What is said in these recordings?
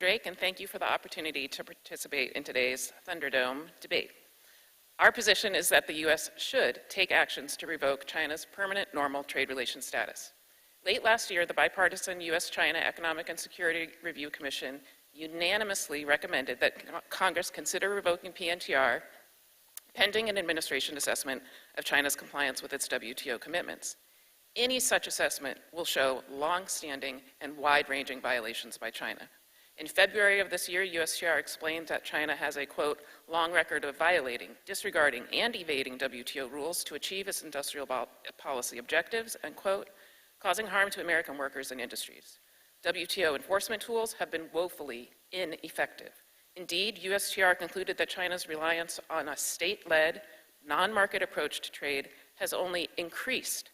Drake, and thank you for the opportunity to participate in today's Thunderdome debate. Our position is that the U.S. should take actions to revoke China's permanent normal trade relations status. Late last year, the bipartisan U.S.-China Economic and Security Review Commission unanimously recommended that Congress consider revoking PNTR pending an administration assessment of China's compliance with its WTO commitments. Any such assessment will show long-standing and wide-ranging violations by China. In February of this year, USTR explained that China has a, quote, long record of violating, disregarding, and evading WTO rules to achieve its industrial policy objectives, and, quote, causing harm to American workers and industries. WTO enforcement tools have been woefully ineffective. Indeed, USTR concluded that China's reliance on a state-led, non-market approach to trade has only increased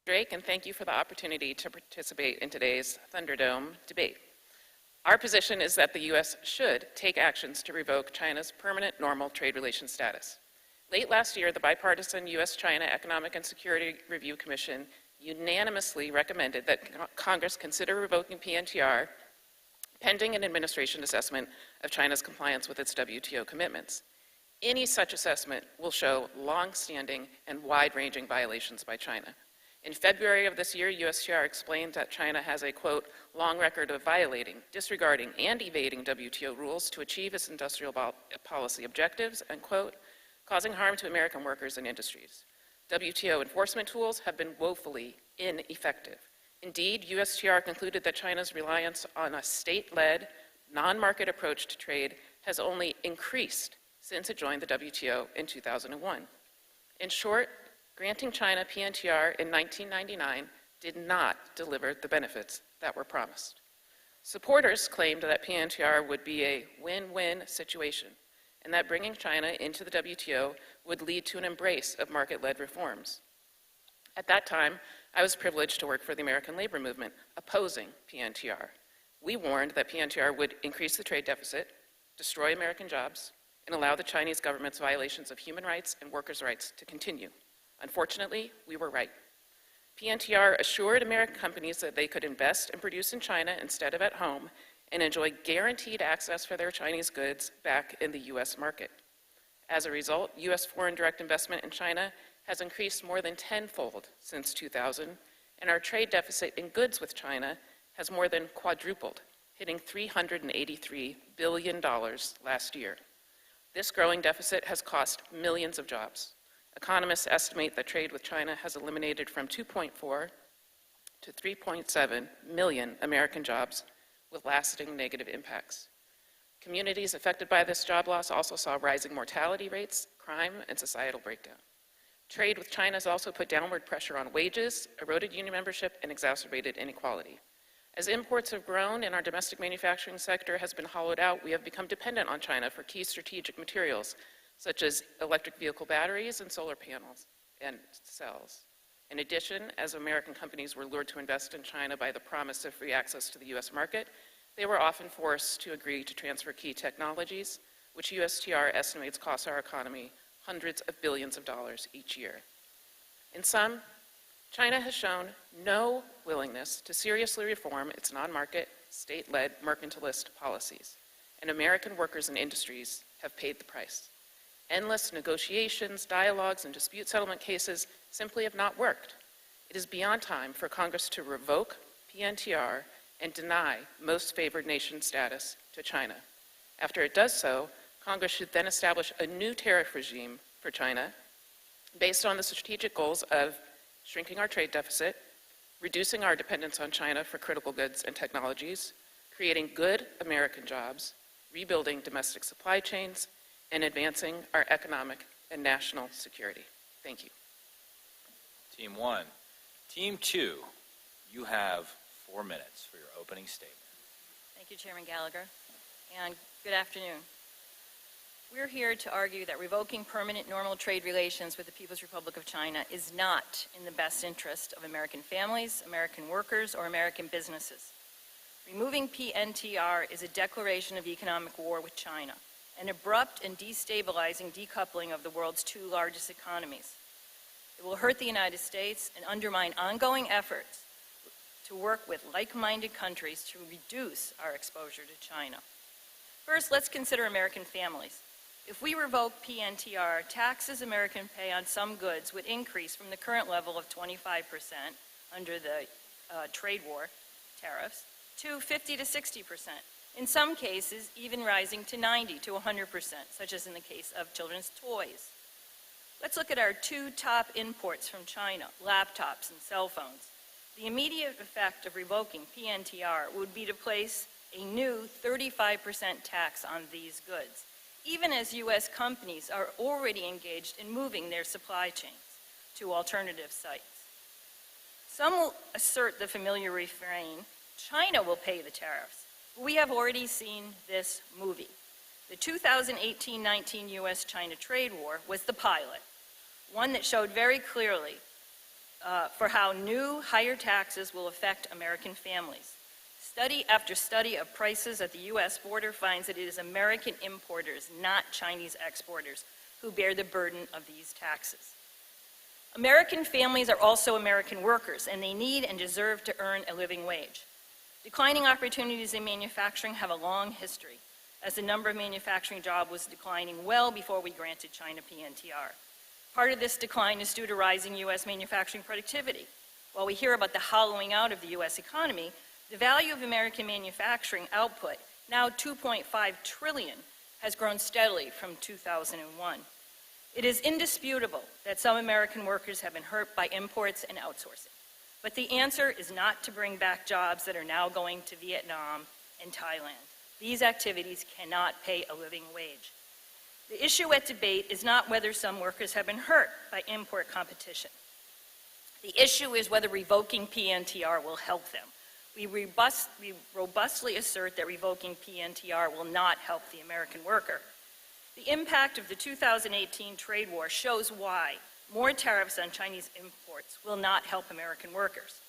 Drake, and thank you for the opportunity to participate in today's Thunderdome debate. Our position is that the U.S. should take actions to revoke China's permanent normal trade relations status. Late last year, the bipartisan U.S.-China Economic and Security Review Commission unanimously recommended that Congress consider revoking PNTR pending an administration assessment of China's compliance with its WTO commitments. Any such assessment will show long-standing and wide-ranging violations by China. In February of this year, USTR explained that China has a, quote, long record of violating, disregarding, and evading WTO rules to achieve its industrial policy objectives, and, quote, causing harm to American workers and industries. WTO enforcement tools have been woefully ineffective. Indeed, USTR concluded that China's reliance on a state-led, non-market approach to trade has only increased since it joined the WTO in 2001. In short, granting China PNTR in 1999 did not deliver the benefits that were promised. Supporters claimed that PNTR would be a win-win situation and that bringing China into the WTO would lead to an embrace of market-led reforms. At that time, I was privileged to work for the American labor movement opposing PNTR. We warned that PNTR would increase the trade deficit, destroy American jobs, and allow the Chinese government's violations of human rights and workers' rights to continue. Unfortunately, we were right. PNTR assured American companies that they could invest and produce in China instead of at home and enjoy guaranteed access for their Chinese goods back in the U.S. market. As a result, U.S. foreign direct investment in China has increased more than tenfold since 2000, and our trade deficit in goods with China has more than quadrupled, hitting $383 billion last year. This growing deficit has cost millions of jobs. Economists estimate that trade with China has eliminated from 2.4 to 3.7 million American jobs with lasting negative impacts. Communities affected by this job loss also saw rising mortality rates, crime, and societal breakdown. Trade with China has also put downward pressure on wages, eroded union membership, and exacerbated inequality. As imports have grown and our domestic manufacturing sector has been hollowed out, we have become dependent on China for key strategic materials, such as electric vehicle batteries and solar panels and cells. In addition, as American companies were lured to invest in China by the promise of free access to the U.S. market, they were often forced to agree to transfer key technologies, which USTR estimates cost our economy hundreds of billions of dollars each year. In sum, China has shown no willingness to seriously reform its non-market, state-led mercantilist policies, and American workers and industries have paid the price. Endless negotiations, dialogues, and dispute settlement cases simply have not worked. It is beyond time for Congress to revoke PNTR and deny most favored nation status to China. After it does so, Congress should then establish a new tariff regime for China based on the strategic goals of shrinking our trade deficit, reducing our dependence on China for critical goods and technologies, creating good American jobs, rebuilding domestic supply chains, and advancing our economic and national security. Thank you. Team 1. Team 2, you have 4 minutes for your opening statement. Thank you, Chairman Gallagher, and good afternoon. We're here to argue that revoking permanent normal trade relations with the People's Republic of China is not in the best interest of American families, American workers, or American businesses. Removing PNTR is a declaration of economic war with China, an abrupt and destabilizing decoupling of the world's two largest economies. It will hurt the United States and undermine ongoing efforts to work with like-minded countries to reduce our exposure to China. First, let's consider American families. If we revoke PNTR, taxes Americans pay on some goods would increase from the current level of 25% under the trade war tariffs to 50 to 60%. In some cases, even rising to 90 to 100%, such as in the case of children's toys. Let's look at our two top imports from China, laptops and cell phones. The immediate effect of revoking PNTR would be to place a new 35% tax on these goods, even as U.S. companies are already engaged in moving their supply chains to alternative sites. Some will assert the familiar refrain, China will pay the tariffs. We have already seen this movie. The 2018-19 U.S.-China trade war was the pilot, one that showed very clearly for how new, higher taxes will affect American families. Study after study of prices at the U.S. border finds that it is American importers, not Chinese exporters, who bear the burden of these taxes. American families are also American workers, and they need and deserve to earn a living wage. Declining opportunities in manufacturing have a long history, as the number of manufacturing jobs was declining well before we granted China PNTR. Part of this decline is due to rising U.S. manufacturing productivity. While we hear about the hollowing out of the U.S. economy, the value of American manufacturing output, now $2.5 trillion, has grown steadily from 2001. It is indisputable that some American workers have been hurt by imports and outsourcing. But the answer is not to bring back jobs that are now going to Vietnam and Thailand. These activities cannot pay a living wage. The issue at debate is not whether some workers have been hurt by import competition. The issue is whether revoking PNTR will help them. We robustly assert that revoking PNTR will not help the American worker. The impact of the 2018 trade war shows why more tariffs on Chinese imports will not help American workers.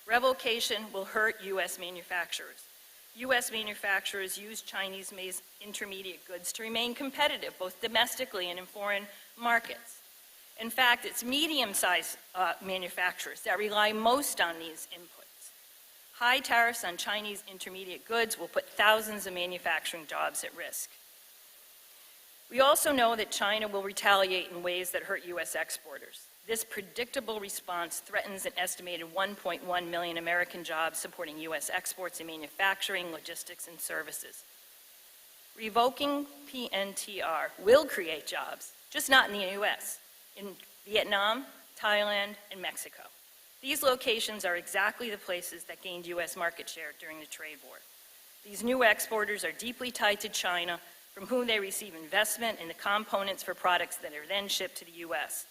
Revocation will hurt U.S. manufacturers. U.S. manufacturers use Chinese-made intermediate goods to remain competitive, both domestically and in foreign markets. In fact, it's medium-sized manufacturers that rely most on these inputs. High tariffs on Chinese intermediate goods will put thousands of manufacturing jobs at risk. We also know that China will retaliate in ways that hurt U.S. exporters. This predictable response threatens an estimated 1.1 million American jobs supporting U.S. exports in manufacturing, logistics, and services. Revoking PNTR will create jobs, just not in the U.S., in Vietnam, Thailand, and Mexico. These locations are exactly the places that gained U.S. market share during the trade war. These new exporters are deeply tied to China, from whom they receive investment in the components for products that are then shipped to the U.S.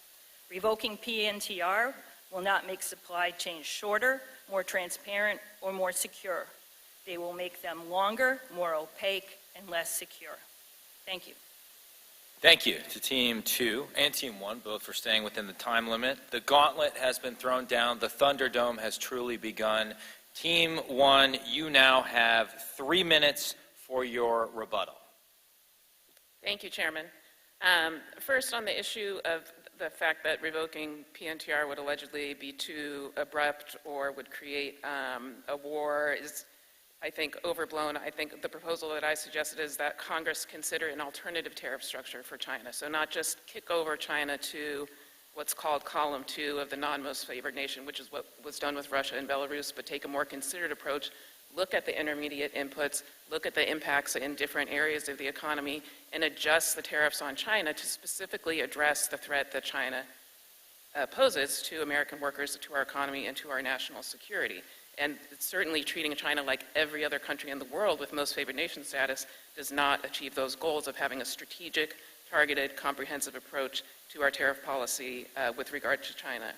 Revoking PNTR will not make supply chains shorter, more transparent, or more secure. They will make them longer, more opaque, and less secure. Thank you. Thank you to Team 2 and Team 1, both for staying within the time limit. The gauntlet has been thrown down. The Thunderdome has truly begun. Team 1, you now have 3 minutes for your rebuttal. Thank you, Chairman. First, on the issue of the fact that revoking PNTR would allegedly be too abrupt or would create a war is, I think, overblown. I think the proposal that I suggested is that Congress consider an alternative tariff structure for China. So not just kick over China to what's called column 2 of the non-most favored nation, which is what was done with Russia and Belarus, but take a more considered approach, look at the intermediate inputs, look at the impacts in different areas of the economy, and adjust the tariffs on China to specifically address the threat that China poses to American workers, to our economy, and to our national security. And certainly treating China like every other country in the world with most favored nation status does not achieve those goals of having a strategic, targeted, comprehensive approach to our tariff policy with regard to China.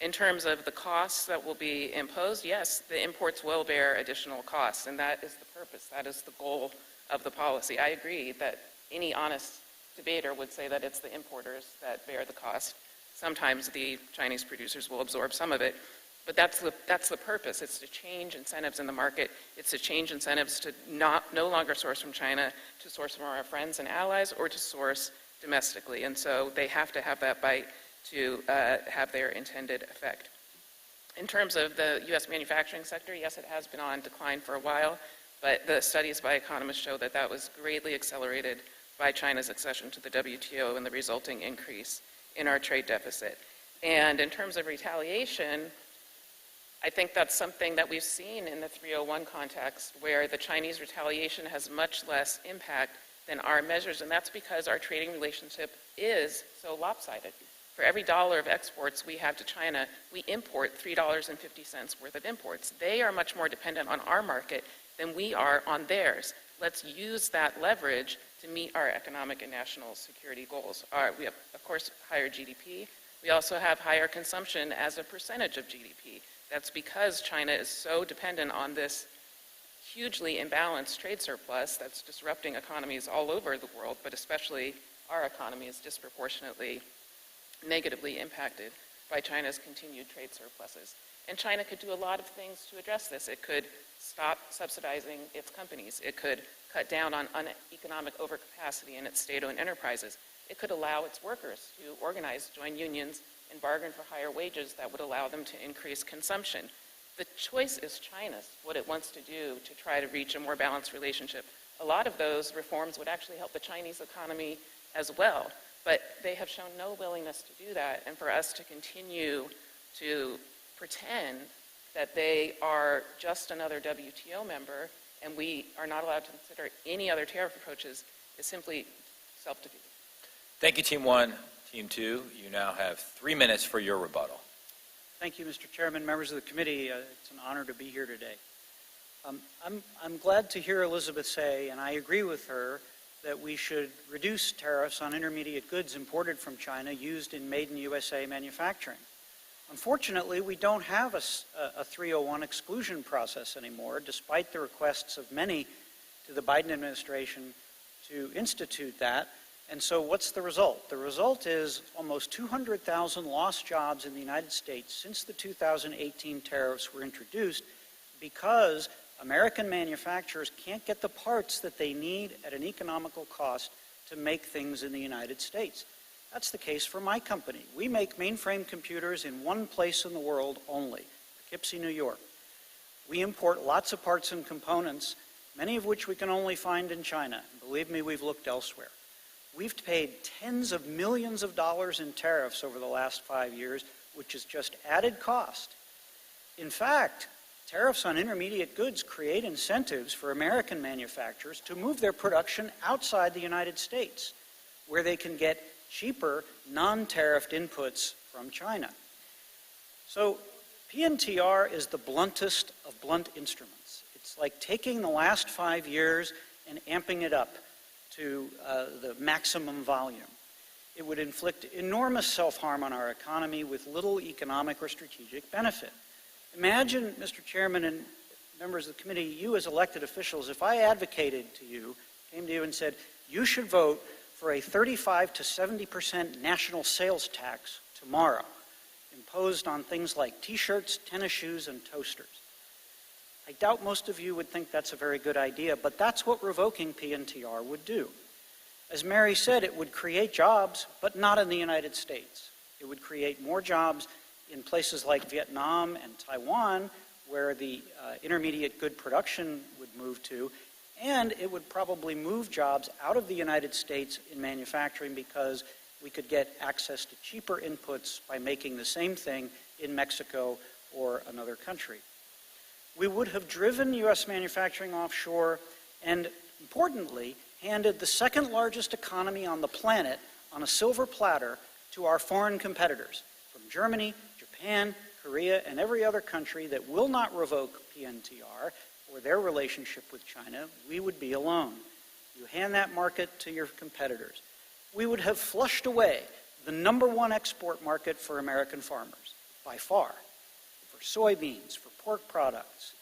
In terms of the costs that will be imposed, yes, the imports will bear additional costs, and that is the purpose, that is the goal of the policy. I agree that any honest debater would say that it's the importers that bear the cost. Sometimes the Chinese producers will absorb some of it, But that's the purpose. It's to change incentives in the market. It's to change incentives to no longer source from China, to source from our friends and allies, or to source domestically. And so they have to have that bite to have their intended effect. In terms of the U.S. manufacturing sector, yes, it has been on decline for a while, but the studies by economists show that that was greatly accelerated by China's accession to the WTO and the resulting increase in our trade deficit. And in terms of retaliation, I think that's something that we've seen in the 301 context, where the Chinese retaliation has much less impact than our measures, and that's because our trading relationship is so lopsided. For every dollar of exports we have to China, we import $3.50 worth of imports. They are much more dependent on our market than we are on theirs. Let's use that leverage to meet our economic and national security goals. We have, of course, higher GDP. We also have higher consumption as a percentage of GDP. That's because China is so dependent on this hugely imbalanced trade surplus that's disrupting economies all over the world, but especially our economy is disproportionately negatively impacted by China's continued trade surpluses. And China could do a lot of things to address this. It could stop subsidizing its companies. It could cut down on economic overcapacity in its state-owned enterprises. It could allow its workers to organize, join unions, and bargain for higher wages that would allow them to increase consumption. The choice is China's, what it wants to do to try to reach a more balanced relationship. A lot of those reforms would actually help the Chinese economy as well, but they have shown no willingness to do that, and for us to continue to pretend that they are just another WTO member and we are not allowed to consider any other tariff approaches is simply self-defeating. Thank you, Team 1. Team 2, you now have 3 minutes for your rebuttal. Thank you, Mr. Chairman, members of the committee. It's an honor to be here today. I'm glad to hear Elizabeth say, and I agree with her, that we should reduce tariffs on intermediate goods imported from China used in made-in-USA manufacturing. Unfortunately, we don't have a 301 exclusion process anymore, despite the requests of many to the Biden administration to institute that. And so what's the result? The result is almost 200,000 lost jobs in the United States since the 2018 tariffs were introduced because American manufacturers can't get the parts that they need at an economical cost to make things in the United States. That's the case for my company. We make mainframe computers in one place in the world only, Poughkeepsie, New York. We import lots of parts and components, many of which we can only find in China. Believe me, we've looked elsewhere. We've paid tens of millions of dollars in tariffs over the last 5 years, which is just added cost. In fact, tariffs on intermediate goods create incentives for American manufacturers to move their production outside the United States, where they can get cheaper, non-tariffed inputs from China. So PNTR is the bluntest of blunt instruments. It's like taking the last 5 years and amping it up to the maximum volume. It would inflict enormous self-harm on our economy with little economic or strategic benefit. Imagine, Mr. Chairman and members of the committee, you as elected officials, if I advocated to you, came to you and said, you should vote for a 35 to 70% national sales tax tomorrow, imposed on things like t-shirts, tennis shoes, and toasters. I doubt most of you would think that's a very good idea, but that's what revoking PNTR would do. As Mary said, it would create jobs, but not in the United States. It would create more jobs in places like Vietnam and Taiwan, where the intermediate good production would move to, and it would probably move jobs out of the United States in manufacturing because we could get access to cheaper inputs by making the same thing in Mexico or another country. We would have driven U.S. manufacturing offshore and, importantly, handed the second largest economy on the planet on a silver platter to our foreign competitors from Germany, Japan, Korea, and every other country that will not revoke PNTR or their relationship with China. We would be alone. You hand that market to your competitors. We would have flushed away the #1 export market for American farmers, by far, for soybeans, for pork products,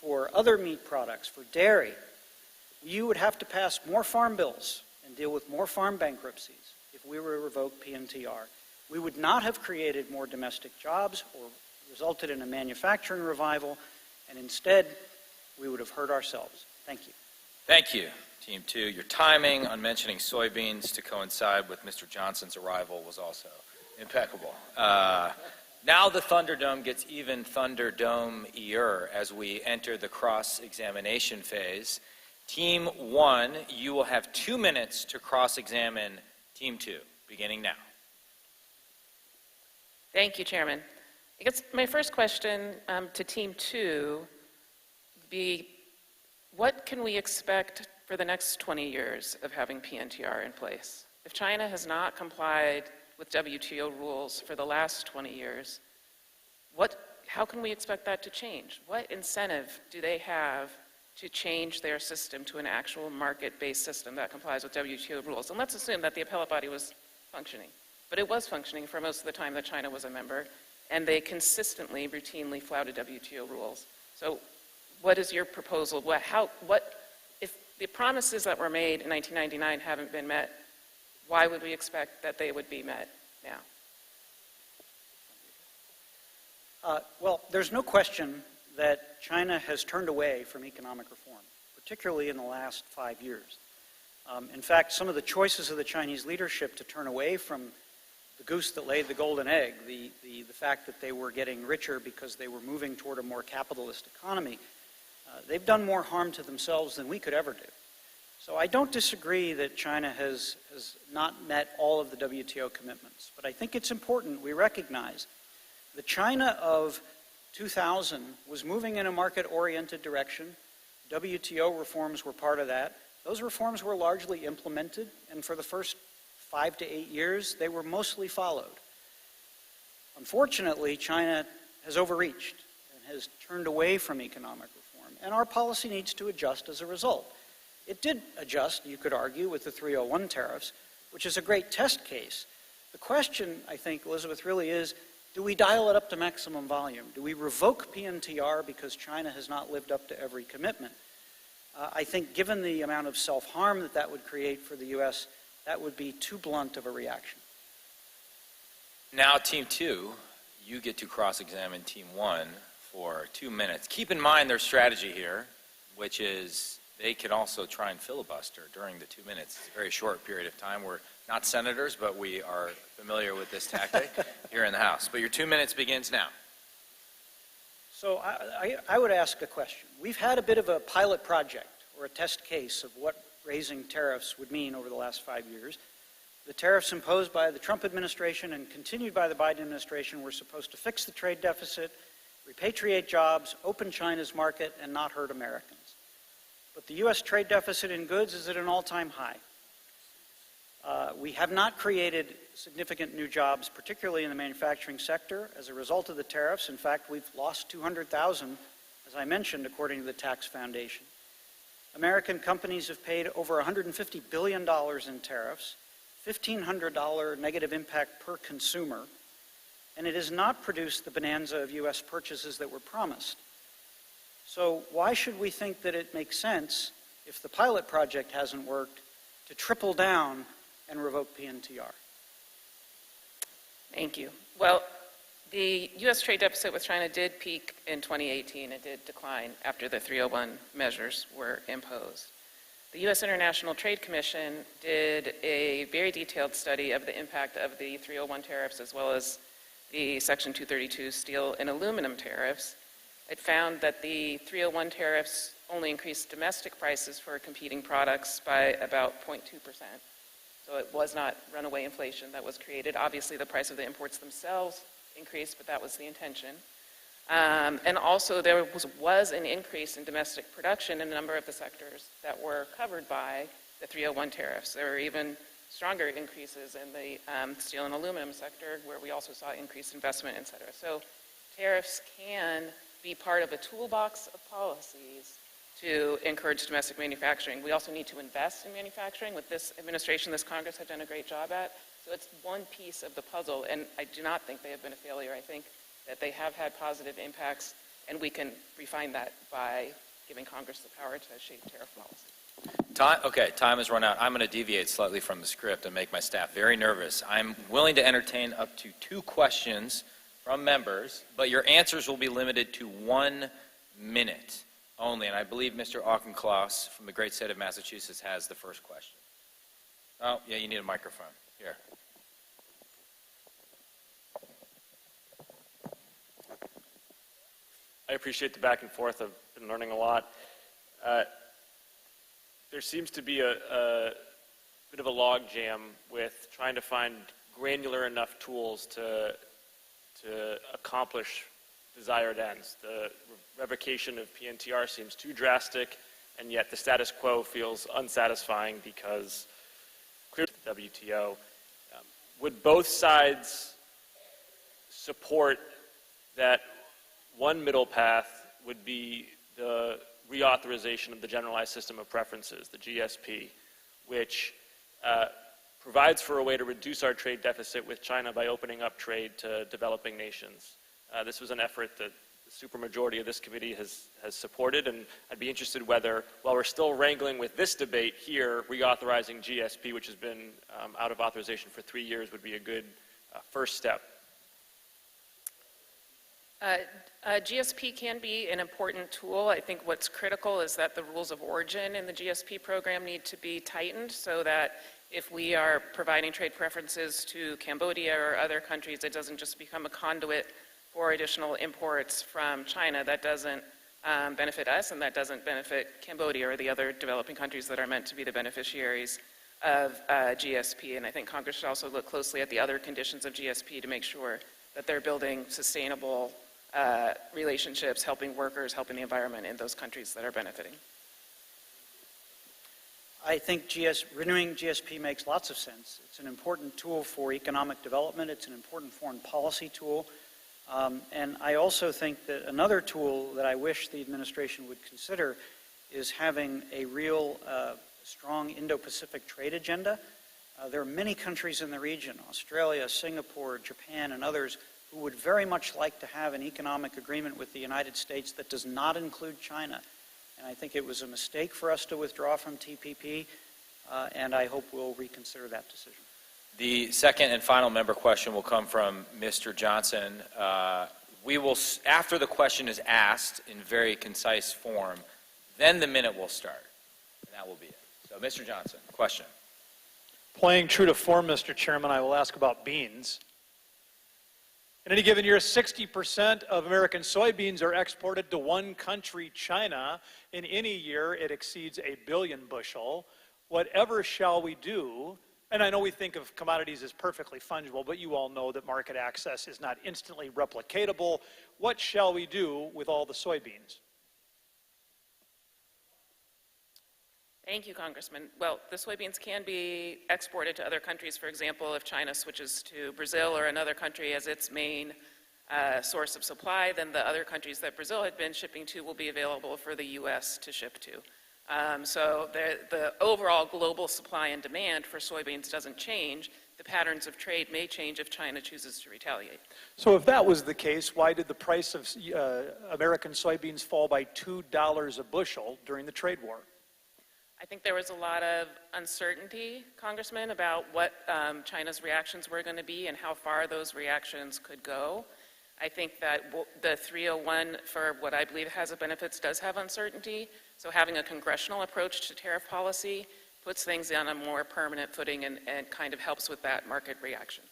for other meat products, for dairy. You would have to pass more farm bills and deal with more farm bankruptcies if we were to revoke PNTR. We would not have created more domestic jobs or resulted in a manufacturing revival, and instead, we would have hurt ourselves. Thank you. Thank you, Team 2. Your timing on mentioning soybeans to coincide with Mr. Johnson's arrival was also impeccable. Now the Thunderdome gets even Thunderdome-ier as we enter the cross-examination phase. Team 1, you will have 2 minutes to cross-examine Team 2, beginning now. Thank you, Chairman. I guess my first question to Team 2 would be, what can we expect for the next 20 years of having PNTR in place? If China has not complied with WTO rules for the last 20 years, how can we expect that to change? What incentive do they have to change their system to an actual market-based system that complies with WTO rules? And let's assume that the appellate body was functioning, but it was functioning for most of the time that China was a member, and they consistently, routinely flouted WTO rules. So what is your proposal? If the promises that were made in 1999 haven't been met, why would we expect that they would be met now? Well, there's no question that China has turned away from economic reform, particularly in the last 5 years. In fact, some of the choices of the Chinese leadership to turn away from the goose that laid the golden egg, the fact that they were getting richer because they were moving toward a more capitalist economy, they've done more harm to themselves than we could ever do. So I don't disagree that China has not met all of the WTO commitments, but I think it's important we recognize the China of 2000 was moving in a market-oriented direction. WTO reforms were part of that. Those reforms were largely implemented, and for the first 5 to 8 years, they were mostly followed. Unfortunately, China has overreached and has turned away from economic reform, and our policy needs to adjust as a result. It did adjust, you could argue, with the 301 tariffs, which is a great test case. The question, I think, Elizabeth, really is, do we dial it up to maximum volume? Do we revoke PNTR because China has not lived up to every commitment? I think given the amount of self-harm that would create for the U.S., that would be too blunt of a reaction. Now, Team 2, you get to cross-examine Team 1 for 2 minutes. Keep in mind their strategy here, which is they could also try and filibuster during the 2 minutes. It's a very short period of time. We're not senators, but we are familiar with this tactic here in the House. But your 2 minutes begins now. So I would ask a question. We've had a bit of a pilot project or a test case of what raising tariffs would mean over the last 5 years. The tariffs imposed by the Trump administration and continued by the Biden administration were supposed to fix the trade deficit, repatriate jobs, open China's market, and not hurt Americans. But the U.S. trade deficit in goods is at an all-time high. We have not created significant new jobs, particularly in the manufacturing sector, as a result of the tariffs. In fact, we've lost 200,000, as I mentioned, according to the Tax Foundation. American companies have paid over $150 billion in tariffs, $1,500 negative impact per consumer, and it has not produced the bonanza of U.S. purchases that were promised. So why should we think that it makes sense, if the pilot project hasn't worked, to triple down and revoke PNTR? Thank you. Well, the U.S. trade deficit with China did peak in 2018. It did decline after the 301 measures were imposed. The U.S. International Trade Commission did a very detailed study of the impact of the 301 tariffs as well as the Section 232 steel and aluminum tariffs. It found that the 301 tariffs only increased domestic prices for competing products by about 0.2%. So it was not runaway inflation that was created. Obviously, the price of the imports themselves increased, but that was the intention. And also, there was an increase in domestic production in a number of the sectors that were covered by the 301 tariffs. There were even stronger increases in the steel and aluminum sector, where we also saw increased investment, et cetera. So tariffs can be part of a toolbox of policies to encourage domestic manufacturing. We also need to invest in manufacturing. With this administration, this Congress have done a great job at. So it's one piece of the puzzle, and I do not think they have been a failure. I think that they have had positive impacts, and we can refine that by giving Congress the power to shape tariff policy. Time has run out. I'm going to deviate slightly from the script and make my staff very nervous. I'm willing to entertain up to 2 questions from members, but your answers will be limited to 1 minute only. And I believe Mr. Auchincloss from the great state of Massachusetts has the first question. Oh, yeah, you need a microphone. Here. I appreciate the back and forth. I've been learning a lot. There seems to be a bit of a log jam with trying to find granular enough tools to accomplish desired ends. The revocation of PNTR seems too drastic, and yet the status quo feels unsatisfying because clearly the WTO. Would both sides support that one middle path would be the reauthorization of the Generalized System of Preferences, the GSP, which provides for a way to reduce our trade deficit with China by opening up trade to developing nations? This was an effort that the supermajority of this committee has supported, and I'd be interested whether, while we're still wrangling with this debate here, reauthorizing GSP, which has been out of authorization for 3 years, would be a good first step. GSP can be an important tool. I think what's critical is that the rules of origin in the GSP program need to be tightened so that if we are providing trade preferences to Cambodia or other countries, it doesn't just become a conduit for additional imports from China. That doesn't benefit us, and that doesn't benefit Cambodia or the other developing countries that are meant to be the beneficiaries of GSP. And I think Congress should also look closely at the other conditions of GSP to make sure that they're building sustainable relationships, helping workers, helping the environment in those countries that are benefiting. I think renewing GSP makes lots of sense. It's an important tool for economic development. It's an important foreign policy tool. And I also think that another tool that I wish the administration would consider is having a real strong Indo-Pacific trade agenda. There are many countries in the region, Australia, Singapore, Japan, and others, who would very much like to have an economic agreement with the United States that does not include China. And I think it was a mistake for us to withdraw from TPP, and I hope we'll reconsider that decision. The second and final member question will come from Mr. Johnson. We will, after the question is asked in very concise form, then the minute will start, and that will be it. So, Mr. Johnson, question. Playing true to form, Mr. Chairman, I will ask about beans. In any given year, 60% of American soybeans are exported to one country, China. In any year, it exceeds 1 billion bushel. Whatever shall we do? And I know we think of commodities as perfectly fungible, but you all know that market access is not instantly replicatable. What shall we do with all the soybeans? Thank you, Congressman. Well, the soybeans can be exported to other countries. For example, if China switches to Brazil or another country as its main source of supply, then the other countries that Brazil had been shipping to will be available for the U.S. to ship to. So the overall global supply and demand for soybeans doesn't change. The patterns of trade may change if China chooses to retaliate. So if that was the case, why did the price of American soybeans fall by $2 a bushel during the trade war? I think there was a lot of uncertainty, Congressman, about what China's reactions were going to be and how far those reactions could go. I think that the 301, for what I believe has benefits, does have uncertainty. So having a congressional approach to tariff policy puts things on a more permanent footing and kind of helps with that market reaction.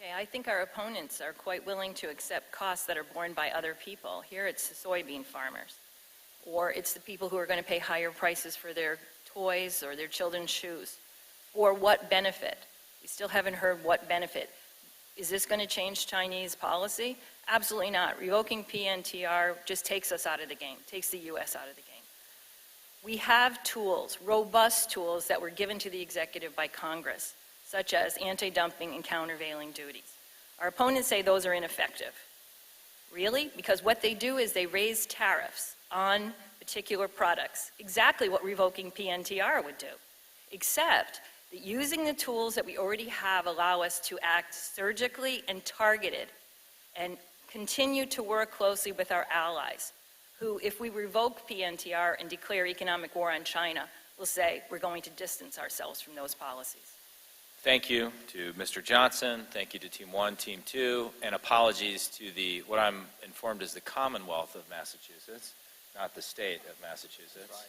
Okay, I think our opponents are quite willing to accept costs that are borne by other people. Here it's the soybean farmers, or it's the people who are going to pay higher prices for their toys or their children's shoes. For what benefit? We still haven't heard what benefit. Is this going to change Chinese policy? Absolutely not. Revoking PNTR just takes us out of the game, takes the U.S. out of the game. We have tools, robust tools that were given to the executive by Congress, such as anti-dumping and countervailing duties. Our opponents say those are ineffective. Really? Because what they do is they raise tariffs on particular products, exactly what revoking PNTR would do, except that using the tools that we already have allow us to act surgically and targeted and continue to work closely with our allies, who, if we revoke PNTR and declare economic war on China, will say we're going to distance ourselves from those policies. Thank you to Mr. Johnson. Thank you to Team 1, Team 2, and apologies to what I'm informed is the Commonwealth of Massachusetts, not the state of Massachusetts.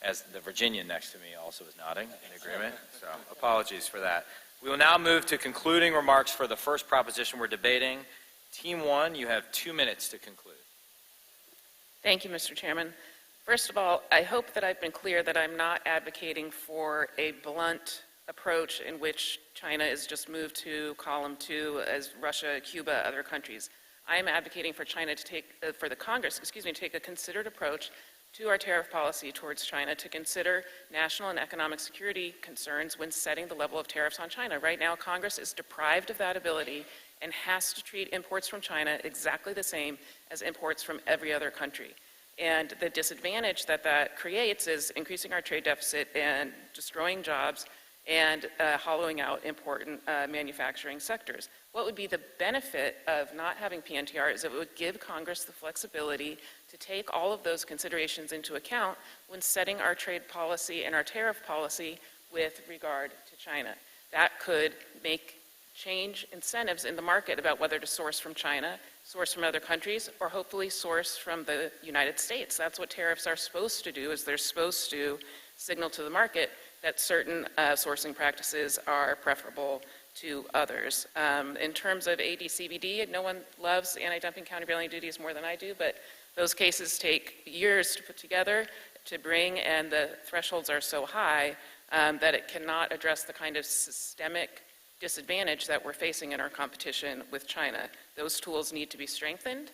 As the Virginian next to me also is nodding in agreement, so apologies for that. We will now move to concluding remarks for the first proposition we're debating. Team 1, you have 2 minutes to conclude. Thank you, Mr. Chairman. First of all, I hope that I've been clear that I'm not advocating for a blunt approach in which China is just moved to column 2 as Russia, Cuba, other countries. I am advocating for China to take, for the Congress, to take a considered approach to our tariff policy towards China, to consider national and economic security concerns when setting the level of tariffs on China. Right now, Congress is deprived of that ability and has to treat imports from China exactly the same as imports from every other country. And the disadvantage that that creates is increasing our trade deficit and destroying jobs and hollowing out important manufacturing sectors. What would be the benefit of not having PNTR is it would give Congress the flexibility to take all of those considerations into account when setting our trade policy and our tariff policy with regard to China. That could change incentives in the market about whether to source from China, source from other countries, or hopefully source from the United States. That's what tariffs are supposed to do, is they're supposed to signal to the market that certain sourcing practices are preferable to others. In terms of AD/CVD, no one loves anti-dumping countervailing duties more than I do, but those cases take years to put together, to bring, and the thresholds are so high that it cannot address the kind of systemic disadvantage that we're facing in our competition with China. Those tools need to be strengthened.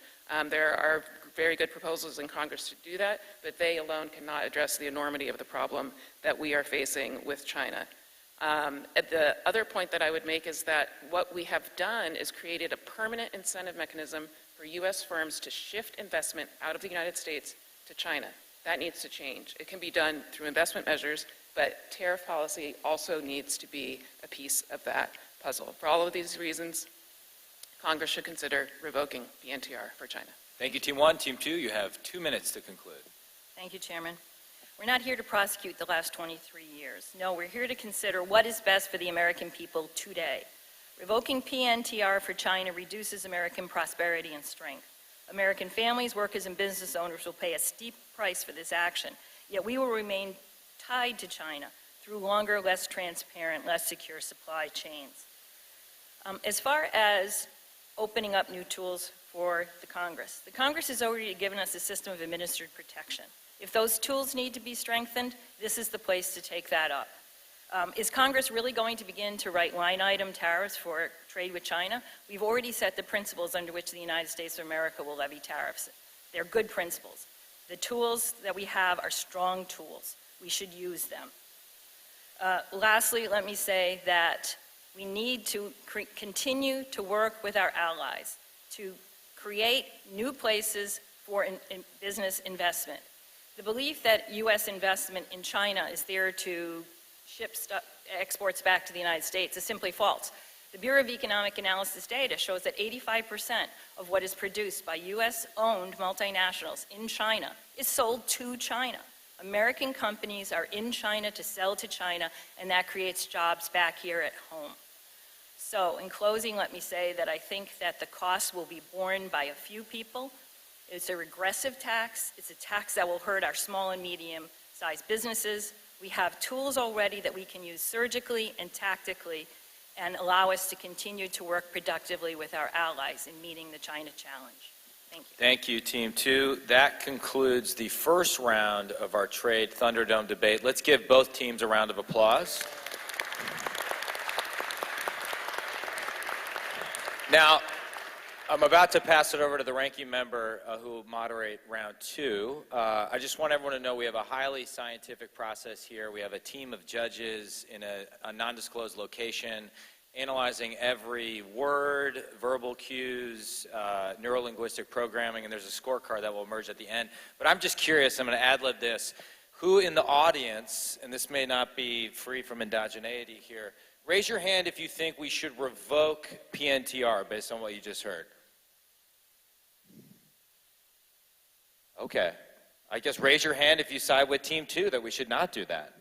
There are very good proposals in Congress to do that, but they alone cannot address the enormity of the problem that we are facing with China. The other point that I would make is that what we have done is created a permanent incentive mechanism for U.S. firms to shift investment out of the United States to China. That needs to change. It can be done through investment measures, but tariff policy also needs to be a piece of that puzzle. For all of these reasons, Congress should consider revoking PNTR for China. Thank you, Team 1. Team 2, you have 2 minutes to conclude. Thank you, Chairman. We're not here to prosecute the last 23 years. No, we're here to consider what is best for the American people today. Revoking PNTR for China reduces American prosperity and strength. American families, workers, and business owners will pay a steep price for this action, yet we will remain tied to China through longer, less transparent, less secure supply chains. As far as opening up new tools for the Congress has already given us a system of administered protection. If those tools need to be strengthened, this is the place to take that up. Is Congress really going to begin to write line item tariffs for trade with China? We've already set the principles under which the United States of America will levy tariffs. They're good principles. The tools that we have are strong tools. We should use them. Lastly, let me say that we need to continue to work with our allies to create new places for business investment. The belief that U.S. investment in China is there to ship exports back to the United States is simply false. The Bureau of Economic Analysis data shows that 85% of what is produced by U.S.-owned multinationals in China is sold to China. American companies are in China to sell to China, and that creates jobs back here at home. So, in closing, let me say that I think that the cost will be borne by a few people. It's a regressive tax. It's a tax that will hurt our small and medium-sized businesses. We have tools already that we can use surgically and tactically and allow us to continue to work productively with our allies in meeting the China challenge. Thank you. Thank you, Team 2. That concludes the first round of our Trade Thunderdome debate. Let's give both teams a round of applause. Now, I'm about to pass it over to the ranking member who will moderate round 2. I just want everyone to know we have a highly scientific process here. We have a team of judges in a non-disclosed location analyzing every word, verbal cues, neuro-linguistic programming, and there's a scorecard that will emerge at the end. But I'm just curious, I'm going to ad-lib this. Who in the audience, and this may not be free from endogeneity here, raise your hand if you think we should revoke PNTR based on what you just heard. Okay. I guess raise your hand if you side with Team 2 that we should not do that.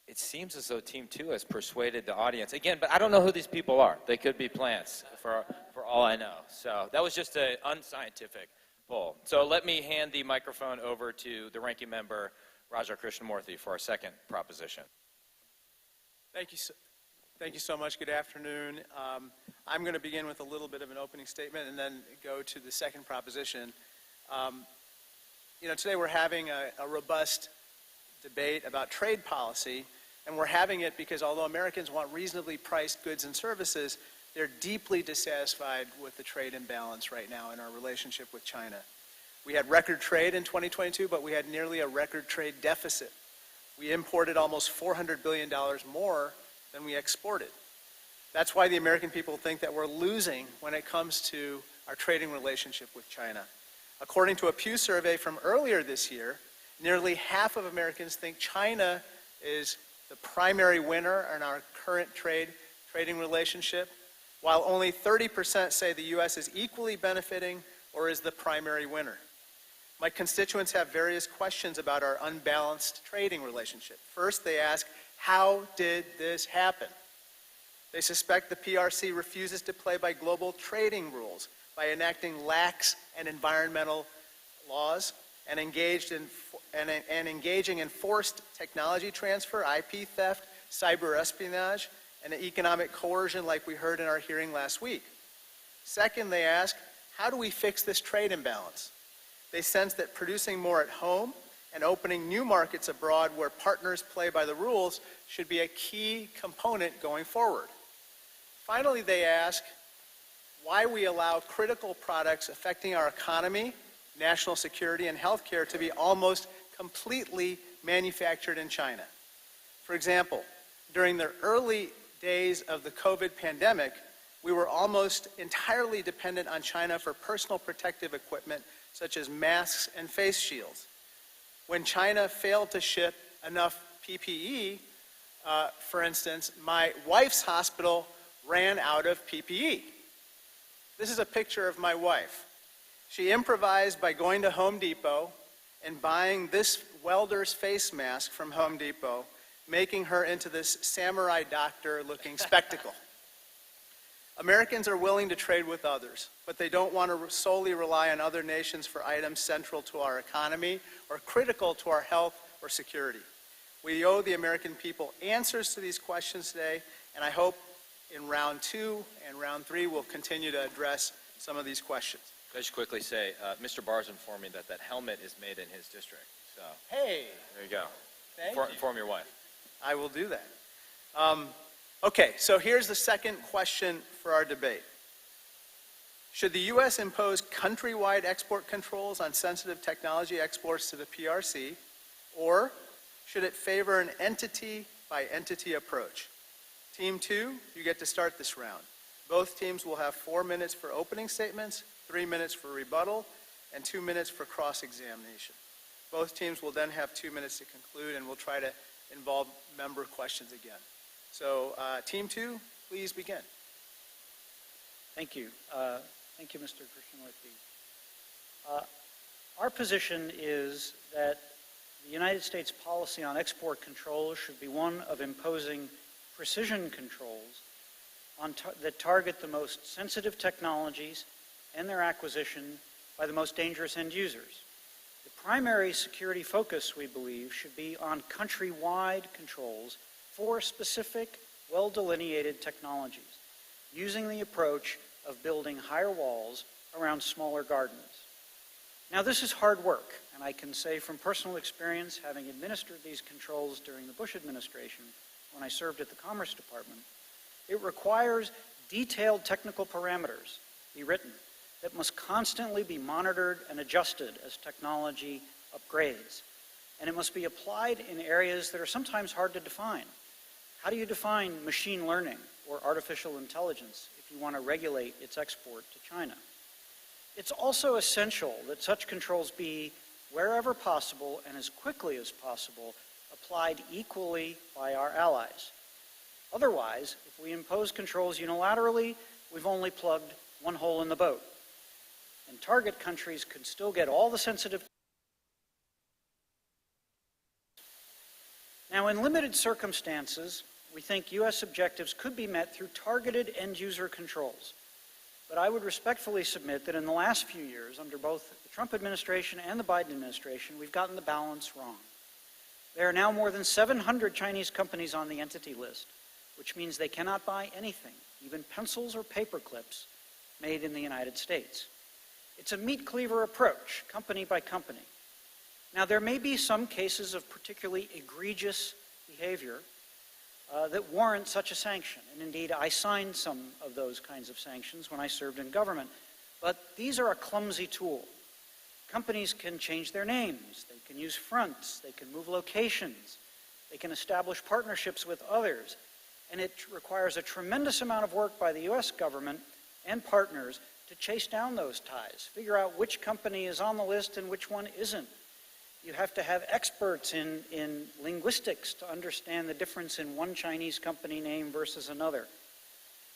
It seems as though Team 2 has persuaded the audience. Again, but I don't know who these people are. They could be plants, for all I know. So that was just an unscientific poll. So let me hand the microphone over to the ranking member, Raja Krishnamoorthi, for our second proposition. Thank you so much. Good afternoon. I'm going to begin with a little bit of an opening statement and then go to the second proposition. Today we're having a robust debate about trade policy, and we're having it because although Americans want reasonably priced goods and services, they're deeply dissatisfied with the trade imbalance right now in our relationship with China. We had record trade in 2022, but we had nearly a record trade deficit. We imported almost $400 billion more than we exported. That's why the American people think that we're losing when it comes to our trading relationship with China. According to a Pew survey from earlier this year, nearly half of Americans think China is the primary winner in our current trading relationship, while only 30% say the U.S. is equally benefiting or is the primary winner. My constituents have various questions about our unbalanced trading relationship. First, they ask, how did this happen? They suspect the PRC refuses to play by global trading rules by enacting lax and environmental laws and engaging in forced technology transfer, IP theft, cyber espionage, and economic coercion like we heard in our hearing last week. Second, they ask, how do we fix this trade imbalance? They sense that producing more at home and opening new markets abroad where partners play by the rules should be a key component going forward. Finally, they ask why we allow critical products affecting our economy, national security, and healthcare to be almost completely manufactured in China. For example, during the early days of the COVID pandemic, we were almost entirely dependent on China for personal protective equipment such as masks and face shields. When China failed to ship enough PPE, for instance, my wife's hospital ran out of PPE. This is a picture of my wife. She improvised by going to Home Depot and buying this welder's face mask from Home Depot, making her into this samurai doctor looking spectacle. Americans are willing to trade with others, but they don't want to solely rely on other nations for items central to our economy or critical to our health or security. We owe the American people answers to these questions today, and I hope in round 2 and round 3 we'll continue to address some of these questions. Can I just quickly say, Mr. Barr's informed me that helmet is made in his district. So Hey! there you go. Thank you. Inform your wife. I will do that. Okay, so here's the second question for our debate. Should the U.S. impose countrywide export controls on sensitive technology exports to the PRC, or should it favor an entity-by-entity approach? Team 2, you get to start this round. Both teams will have 4 minutes for opening statements, 3 minutes for rebuttal, and 2 minutes for cross-examination. Both teams will then have 2 minutes to conclude, and we'll try to involve member questions again. So, Team 2, please begin. Thank you. Thank you, Mr. Krishnamoorthi. Our position is that the United States policy on export controls should be one of imposing precision controls that target the most sensitive technologies and their acquisition by the most dangerous end users. The primary security focus, we believe, should be on country-wide controls for specific, well-delineated technologies, using the approach of building higher walls around smaller gardens. Now, this is hard work, and I can say from personal experience, having administered these controls during the Bush administration when I served at the Commerce Department, it requires detailed technical parameters be written that must constantly be monitored and adjusted as technology upgrades. And it must be applied in areas that are sometimes hard to define. How do you define machine learning or artificial intelligence if you want to regulate its export to China? It's also essential that such controls be, wherever possible and as quickly as possible, applied equally by our allies. Otherwise, if we impose controls unilaterally, we've only plugged one hole in the boat. And target countries could still get all the sensitive. Now, in limited circumstances, we think U.S. objectives could be met through targeted end-user controls. But I would respectfully submit that in the last few years, under both the Trump administration and the Biden administration, we've gotten the balance wrong. There are now more than 700 Chinese companies on the entity list, which means they cannot buy anything, even pencils or paper clips, made in the United States. It's a meat cleaver approach, company by company. Now, there may be some cases of particularly egregious behavior that warrant such a sanction. And indeed, I signed some of those kinds of sanctions when I served in government. But these are a clumsy tool. Companies can change their names, they can use fronts, they can move locations, they can establish partnerships with others. And it requires a tremendous amount of work by the U.S. government and partners to chase down those ties, figure out which company is on the list and which one isn't. You have to have experts in linguistics to understand the difference in one Chinese company name versus another.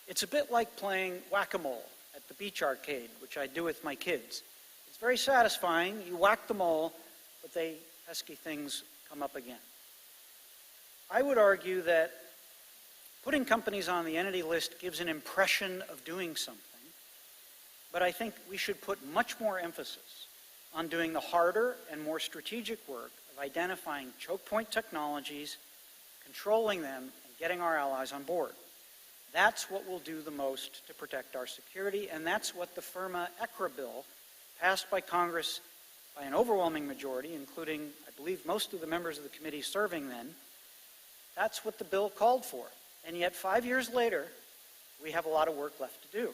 It's a bit like playing whack-a-mole at the beach arcade, which I do with my kids. It's very satisfying. You whack the mole, but they pesky things come up again. I would argue that putting companies on the entity list gives an impression of doing something, but I think we should put much more emphasis on doing the harder and more strategic work of identifying choke point technologies, controlling them, and getting our allies on board. That's what will do the most to protect our security, and that's what the FIRMA-ECRA bill, passed by Congress by an overwhelming majority, including, I believe, most of the members of the committee serving then, that's what the bill called for. And yet, 5 years later, we have a lot of work left to do.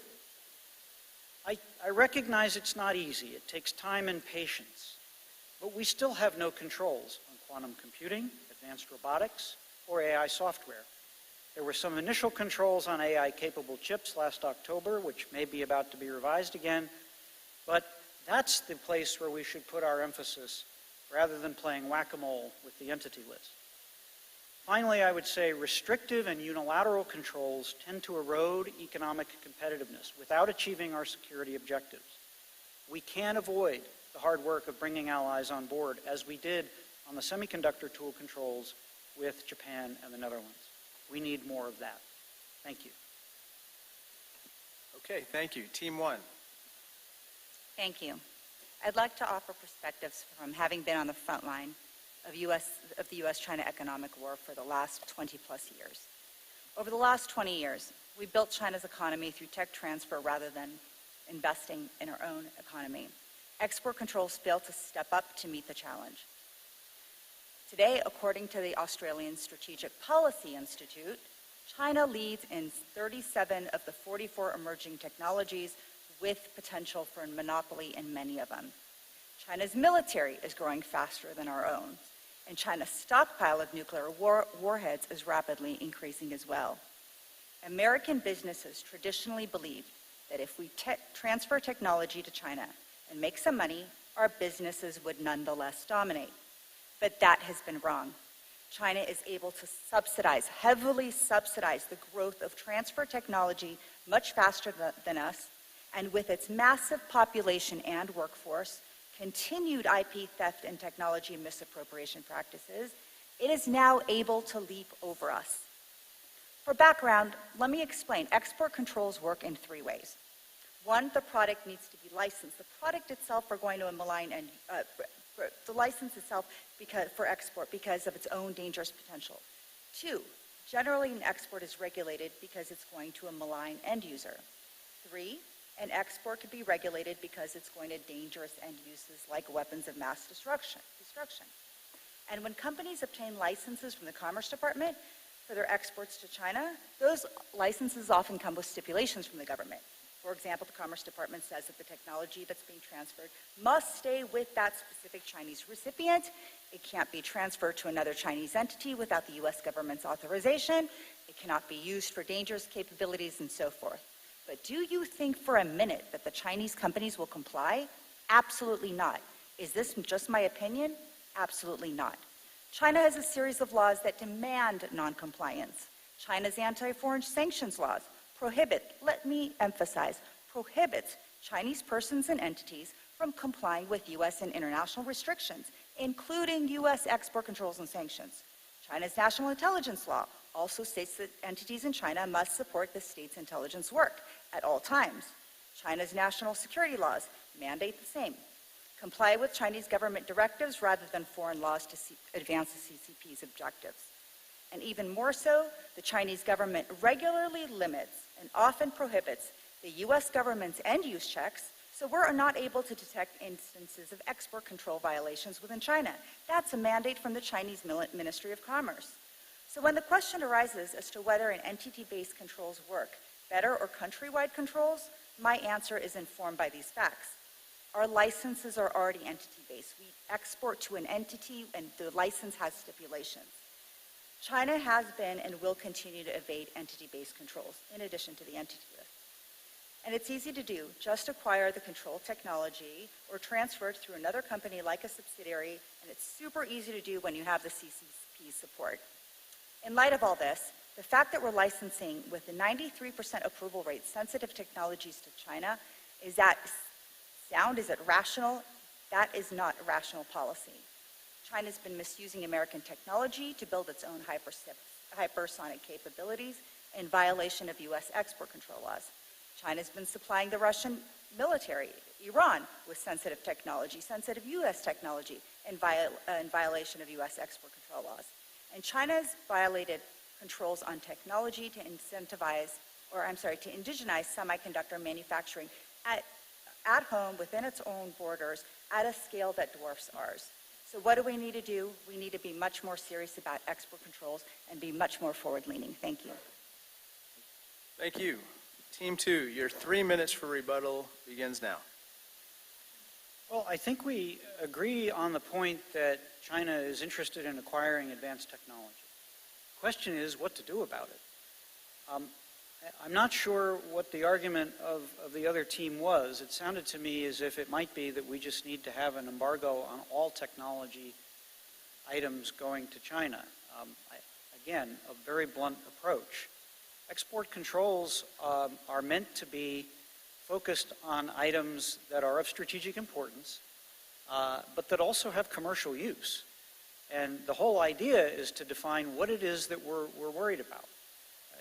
I recognize it's not easy. It takes time and patience. But we still have no controls on quantum computing, advanced robotics, or AI software. There were some initial controls on AI-capable chips last October, which may be about to be revised again. But that's the place where we should put our emphasis rather than playing whack-a-mole with the entity list. Finally, I would say restrictive and unilateral controls tend to erode economic competitiveness without achieving our security objectives. We can avoid the hard work of bringing allies on board, as we did on the semiconductor tool controls with Japan and the Netherlands. We need more of that. Thank you. Okay, thank you. Team one. Thank you. I'd like to offer perspectives from having been on the front line of the U.S.-China economic war for the last 20-plus years. Over the last 20 years, we built China's economy through tech transfer rather than investing in our own economy. Export controls failed to step up to meet the challenge. Today, according to the Australian Strategic Policy Institute, China leads in 37 of the 44 emerging technologies with potential for a monopoly in many of them. China's military is growing faster than our own, and China's stockpile of nuclear warheads is rapidly increasing as well. American businesses traditionally believed that if we transfer technology to China and make some money, our businesses would nonetheless dominate. But that has been wrong. China is able to heavily subsidize the growth of transfer technology much faster than us, and with its massive population and workforce, continued IP theft and technology misappropriation practices, it is now able to leap over us. For background, let me explain. Export controls work in 3 ways. 1, the product needs to be licensed. The product itself we're going to malign, and the license itself for export because of its own dangerous potential. 2, generally an export is regulated because it's going to a malign end user. 3, an export could be regulated because it's going to dangerous end uses like weapons of mass destruction. And when companies obtain licenses from the Commerce Department for their exports to China, those licenses often come with stipulations from the government. For example, the Commerce Department says that the technology that's being transferred must stay with that specific Chinese recipient. It can't be transferred to another Chinese entity without the U.S. government's authorization. It cannot be used for dangerous capabilities and so forth. But do you think for a minute that the Chinese companies will comply? Absolutely not. Is this just my opinion? Absolutely not. China has a series of laws that demand noncompliance. China's anti-foreign sanctions laws let me emphasize, prohibits Chinese persons and entities from complying with U.S. and international restrictions, including U.S. export controls and sanctions. China's national intelligence law also states that entities in China must support the state's intelligence work at all times. China's national security laws mandate the same. Comply with Chinese government directives rather than foreign laws to advance the CCP's objectives. And even more so, the Chinese government regularly limits and often prohibits the U.S. government's end-use checks, so we're not able to detect instances of export control violations within China. That's a mandate from the Chinese Ministry of Commerce. So when the question arises as to whether an entity-based controls work better or countrywide controls, my answer is informed by these facts. Our licenses are already entity-based. We export to an entity and the license has stipulations. China has been and will continue to evade entity-based controls in addition to the entity list. And it's easy to do. Just acquire the control technology or transfer it through another company like a subsidiary, and it's super easy to do when you have the CCP support. In light of all this, the fact that we're licensing with a 93% approval rate sensitive technologies to China, is that sound? Is it rational? That is not a rational policy. China's been misusing American technology to build its own hypersonic capabilities in violation of U.S. export control laws. China's been supplying the Russian military, Iran, with sensitive technology, sensitive U.S. technology in violation of U.S. export control laws. And China's violated controls on technology to indigenize semiconductor manufacturing at home within its own borders at a scale that dwarfs ours. So what do we need to do? We need to be much more serious about export controls and be much more forward-leaning. Thank you. Thank you. Team 2, your 3 minutes for rebuttal begins now. Well, I think we agree on the point that China is interested in acquiring advanced technology. The question is what to do about it. I'm not sure what the argument of the other team was. It sounded to me as if it might be that we just need to have an embargo on all technology items going to China. Again, a very blunt approach. Export controls are meant to be focused on items that are of strategic importance, but that also have commercial use. And the whole idea is to define what it is that we're worried about.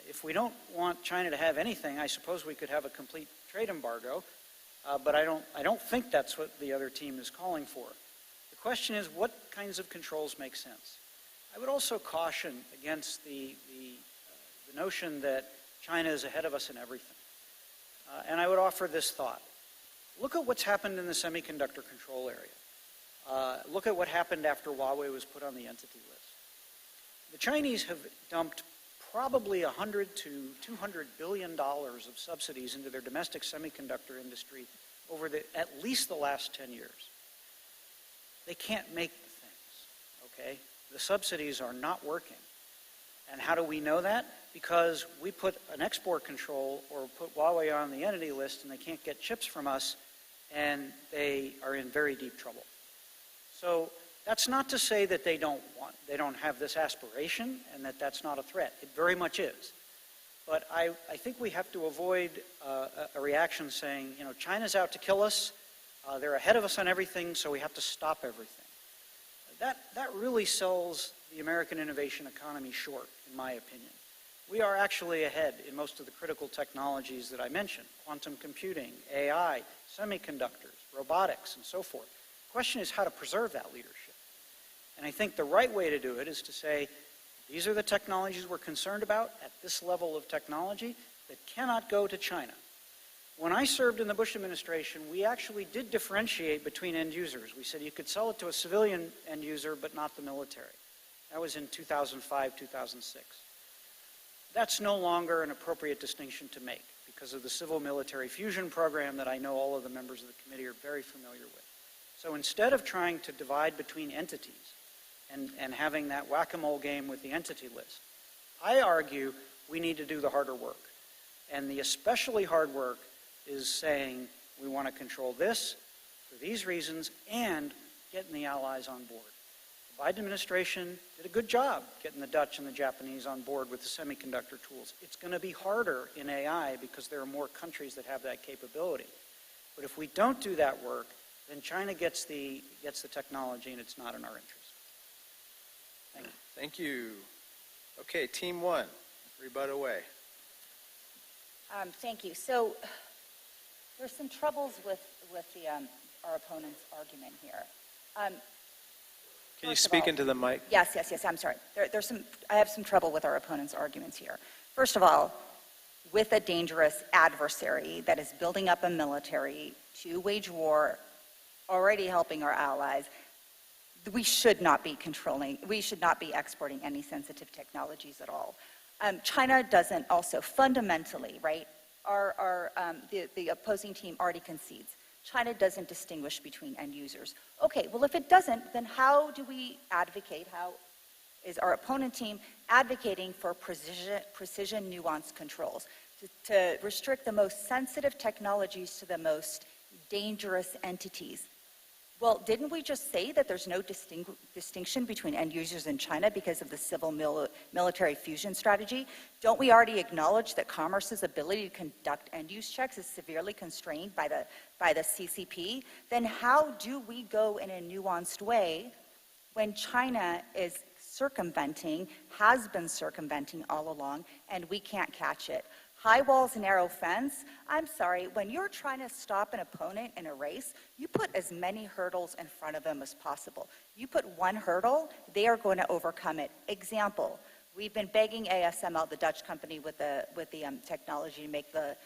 If we don't want China to have anything, I suppose we could have a complete trade embargo, but I don't think that's what the other team is calling for. The question is, what kinds of controls make sense? I would also caution against the notion that China is ahead of us in everything. And I would offer this thought. Look at what's happened in the semiconductor control area. Look at what happened after Huawei was put on the entity list. The Chinese have dumped probably $100 to $200 billion of subsidies into their domestic semiconductor industry over at least the last 10 years. They can't make the things, okay? The subsidies are not working. And how do we know that? Because we put an export control or put Huawei on the entity list and they can't get chips from us and they are in very deep trouble. So that's not to say that they don't have this aspiration and that that's not a threat. It very much is. But I think we have to avoid a reaction saying, you know, China's out to kill us, they're ahead of us on everything, so we have to stop everything. That really sells the American innovation economy short, in my opinion. We are actually ahead in most of the critical technologies that I mentioned, quantum computing, AI, semiconductors, robotics, and so forth. The question is how to preserve that leadership. And I think the right way to do it is to say, these are the technologies we're concerned about at this level of technology that cannot go to China. When I served in the Bush administration, we actually did differentiate between end users. We said you could sell it to a civilian end user, but not the military. That was in 2005, 2006. That's no longer an appropriate distinction to make because of the civil-military fusion program that I know all of the members of the committee are very familiar with. So instead of trying to divide between entities and having that whack-a-mole game with the entity list, I argue we need to do the harder work. And the especially hard work is saying we want to control this for these reasons and getting the allies on board. The Biden administration did a good job getting the Dutch and the Japanese on board with the semiconductor tools. It's going to be harder in AI because there are more countries that have that capability. But if we don't do that work, then China gets the technology and it's not in our interest. Thank you. Thank you. Okay, team one, rebut away. Thank you. So there's some troubles with our opponent's argument here. Can you First of speak all- into the mic? Yes, I'm sorry. I have some trouble with our opponent's arguments here. First of all, with a dangerous adversary that is building up a military to wage war, already helping our allies, we should not be exporting any sensitive technologies at all. China doesn't also fundamentally, right? The opposing team already concedes. China doesn't distinguish between end users. Okay, well, if it doesn't, then how do we advocate? How is our opponent team advocating for precision nuanced controls to restrict the most sensitive technologies to the most dangerous entities? Well, didn't we just say that there's no distinction between end users in China because of the civil-military fusion strategy? Don't we already acknowledge that commerce's ability to conduct end-use checks is severely constrained by the CCP? Then how do we go in a nuanced way when China is has been circumventing all along, and we can't catch it? High walls, narrow fence. I'm sorry, when you're trying to stop an opponent in a race, you put as many hurdles in front of them as possible. You put one hurdle, they are going to overcome it. Example, we've been begging ASML, the Dutch company with the technology to make the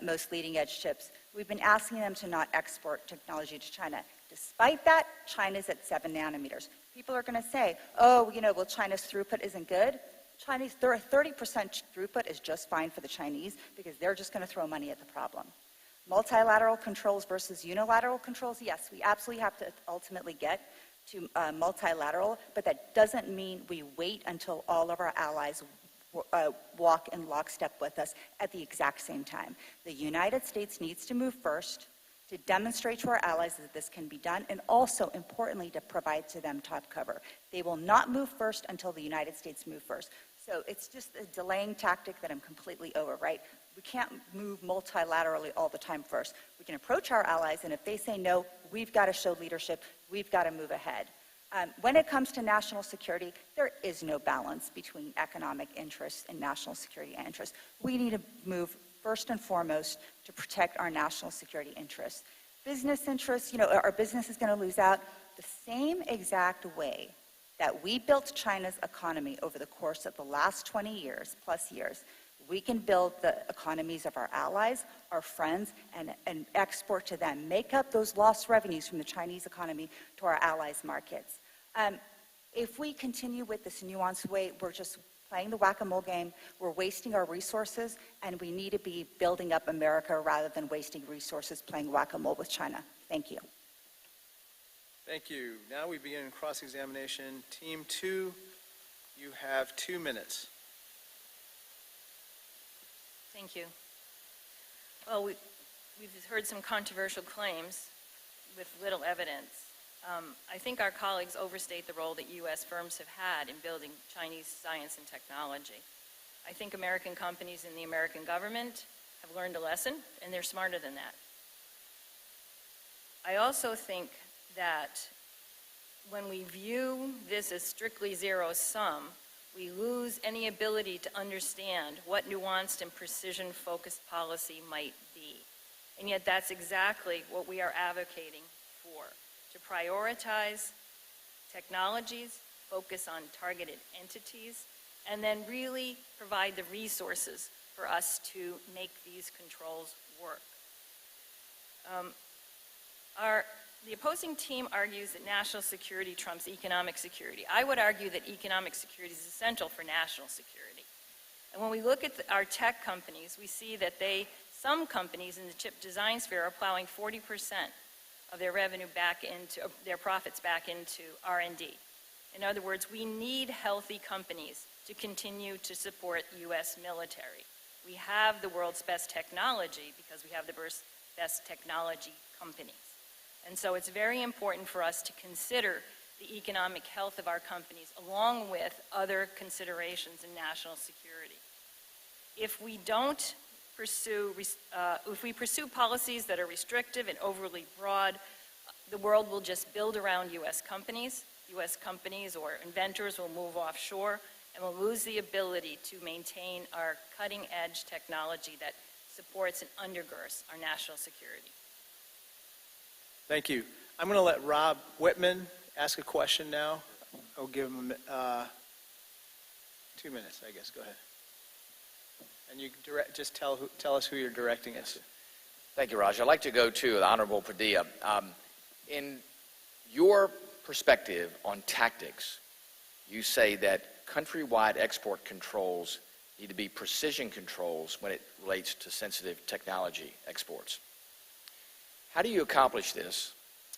most leading edge chips. We've been asking them to not export technology to China. Despite that, China's at 7 nanometers. People are going to say, oh, well, China's throughput isn't good. Chinese 30% throughput is just fine for the Chinese because they're just going to throw money at the problem. Multilateral controls versus unilateral controls, yes, we absolutely have to ultimately get to multilateral, but that doesn't mean we wait until all of our allies walk in lockstep with us at the exact same time. The United States needs to move first to demonstrate to our allies that this can be done, and also, importantly, to provide to them top cover. They will not move first until the United States move first. So it's just a delaying tactic that I'm completely over, right? We can't move multilaterally all the time first. We can approach our allies, and if they say no, we've got to show leadership. We've got to move ahead. When it comes to national security, there is no balance between economic interests and national security interests. We need to move first and foremost to protect our national security interests. Business interests, our business is going to lose out the same exact way that we built China's economy over the course of the last 20 years, plus years. We can build the economies of our allies, our friends, and export to them. Make up those lost revenues from the Chinese economy to our allies' markets. If we continue with this nuanced way, we're just playing the whack-a-mole game, we're wasting our resources, and we need to be building up America rather than wasting resources playing whack-a-mole with China. Thank you. Thank you. Now we begin cross-examination. Team 2, you have 2 minutes. Thank you. Well, we've heard some controversial claims with little evidence. I think our colleagues overstate the role that U.S. firms have had in building Chinese science and technology. I think American companies and the American government have learned a lesson, and they're smarter than that. I also think that when we view this as strictly zero-sum, we lose any ability to understand what nuanced and precision-focused policy might be. And yet that's exactly what we are advocating for, to prioritize technologies, focus on targeted entities, and then really provide the resources for us to make these controls work. The opposing team argues that national security trumps economic security. I would argue that economic security is essential for national security. And when we look at our tech companies, we see that some companies in the chip design sphere are plowing 40% of their revenue back into, their profits back into R&D. In other words, we need healthy companies to continue to support U.S. military. We have the world's best technology because we have the best technology companies. And so it's very important for us to consider the economic health of our companies along with other considerations in national security. If we don't pursue, if we pursue policies that are restrictive and overly broad, the world will just build around U.S. companies, U.S. companies or inventors will move offshore, and we'll lose the ability to maintain our cutting-edge technology that supports and undergirds our national security. Thank you. I'm going to let Rob Whitman ask a question now. I'll give him 2 minutes, I guess. Go ahead. And you just tell us who you're directing it to. Thank you, Raj. I'd like to go to the Honorable Padilla. In your perspective on tactics, you say that countrywide export controls need to be precision controls when it relates to sensitive technology exports. How do you accomplish this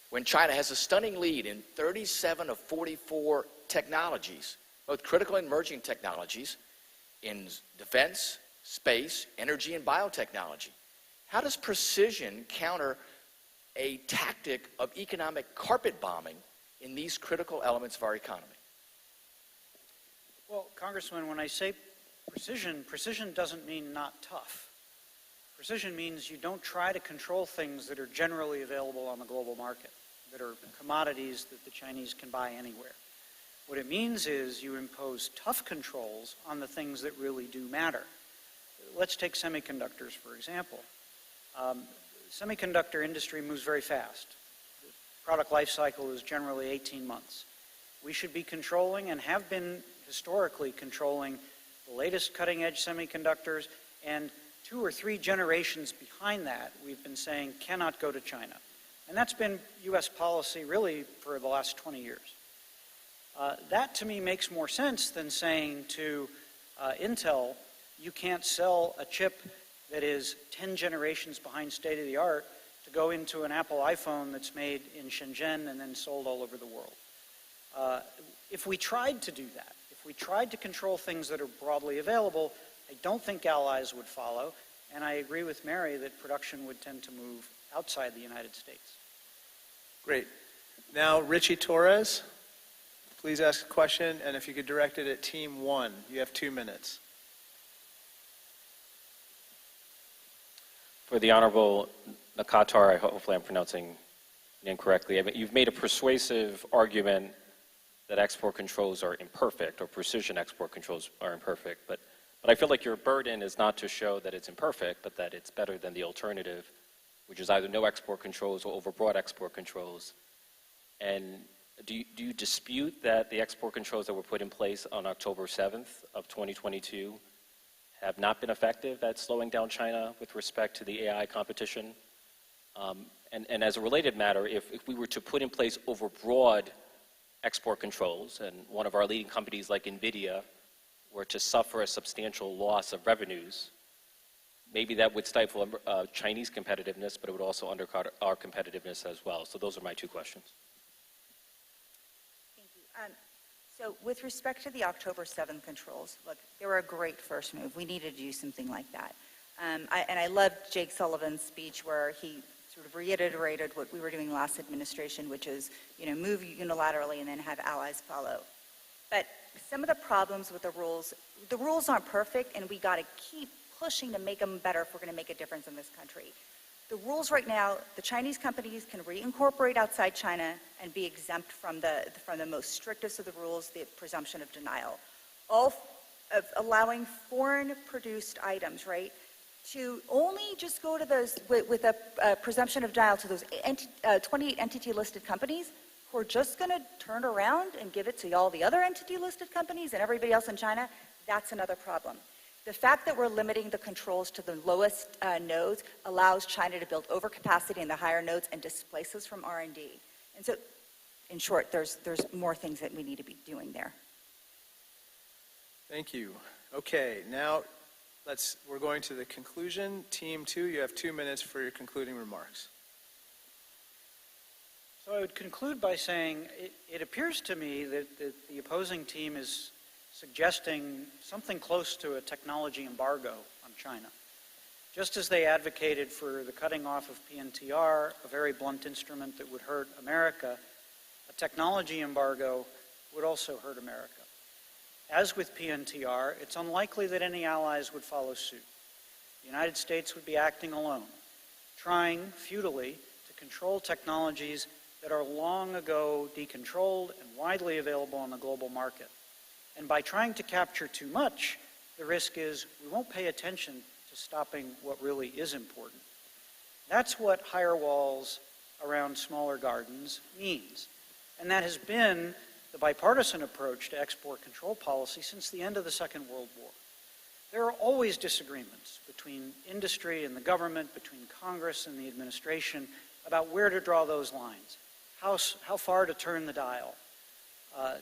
when China has a stunning lead in 37 of 44 technologies, both critical and emerging technologies, in defense, space, energy, and biotechnology? How does precision counter a tactic of economic carpet bombing in these critical elements of our economy? Well, Congressman, when I say precision, precision doesn't mean not tough. Precision means you don't try to control things that are generally available on the global market, that are commodities that the Chinese can buy anywhere. What it means is you impose tough controls on the things that really do matter. Let's take semiconductors, for example. Semiconductor industry moves very fast. The product life cycle is generally 18 months. We should be controlling and have been historically controlling the latest cutting-edge semiconductors, and 2 or 3 generations behind that, we've been saying cannot go to China. And that's been U.S. policy really for the last 20 years. That to me makes more sense than saying to Intel, you can't sell a chip that is 10 generations behind state of the art to go into an Apple iPhone that's made in Shenzhen and then sold all over the world. If we tried to do that, if we tried to control things that are broadly available, I don't think allies would follow, and I agree with Mary that production would tend to move outside the United States. Great. Now, Richie Torres, please ask a question, and if you could direct it at Team 1. You have 2 minutes. For the Honorable Nakatar, hopefully I'm pronouncing it incorrectly. I mean, you've made a persuasive argument that export controls are imperfect, or precision export controls are imperfect, but I feel like your burden is not to show that it's imperfect, but that it's better than the alternative, which is either no export controls or overbroad export controls. And do you dispute that the export controls that were put in place on October 7th of 2022 have not been effective at slowing down China with respect to the AI competition? And as a related matter, if we were to put in place overbroad export controls, and one of our leading companies like NVIDIA were to suffer a substantial loss of revenues, maybe that would stifle Chinese competitiveness, but it would also undercut our competitiveness as well. So those are my 2 questions. Thank you. So with respect to the October 7th controls, look, they were a great first move. We needed to do something like that. And I loved Jake Sullivan's speech where he sort of reiterated what we were doing last administration, which is, move unilaterally and then have allies follow. But some of the problems with the rules aren't perfect, and we got to keep pushing to make them better if we're going to make a difference in this country. The rules right now, the Chinese companies can reincorporate outside China and be exempt from the most strictest of the rules, the presumption of denial. All of allowing foreign-produced items, right, to only just go to those with a presumption of denial to those 28 entity-listed companies who are just going to turn around and give it to all the other entity-listed companies and everybody else in China, that's another problem. The fact that we're limiting the controls to the lowest nodes allows China to build overcapacity in the higher nodes and displace us from R&D. And so, in short, there's more things that we need to be doing there. Thank you. Okay, now we're going to the conclusion. Team 2, you have 2 minutes for your concluding remarks. So I would conclude by saying it appears to me that the opposing team is suggesting something close to a technology embargo on China. Just as they advocated for the cutting off of PNTR, a very blunt instrument that would hurt America, a technology embargo would also hurt America. As with PNTR, it's unlikely that any allies would follow suit. The United States would be acting alone, trying futilely to control technologies that are long ago decontrolled and widely available on the global market. And by trying to capture too much, the risk is we won't pay attention to stopping what really is important. That's what higher walls around smaller gardens means. And that has been the bipartisan approach to export control policy since the end of the Second World War. There are always disagreements between industry and the government, between Congress and the administration, about where to draw those lines, how far to turn the dial.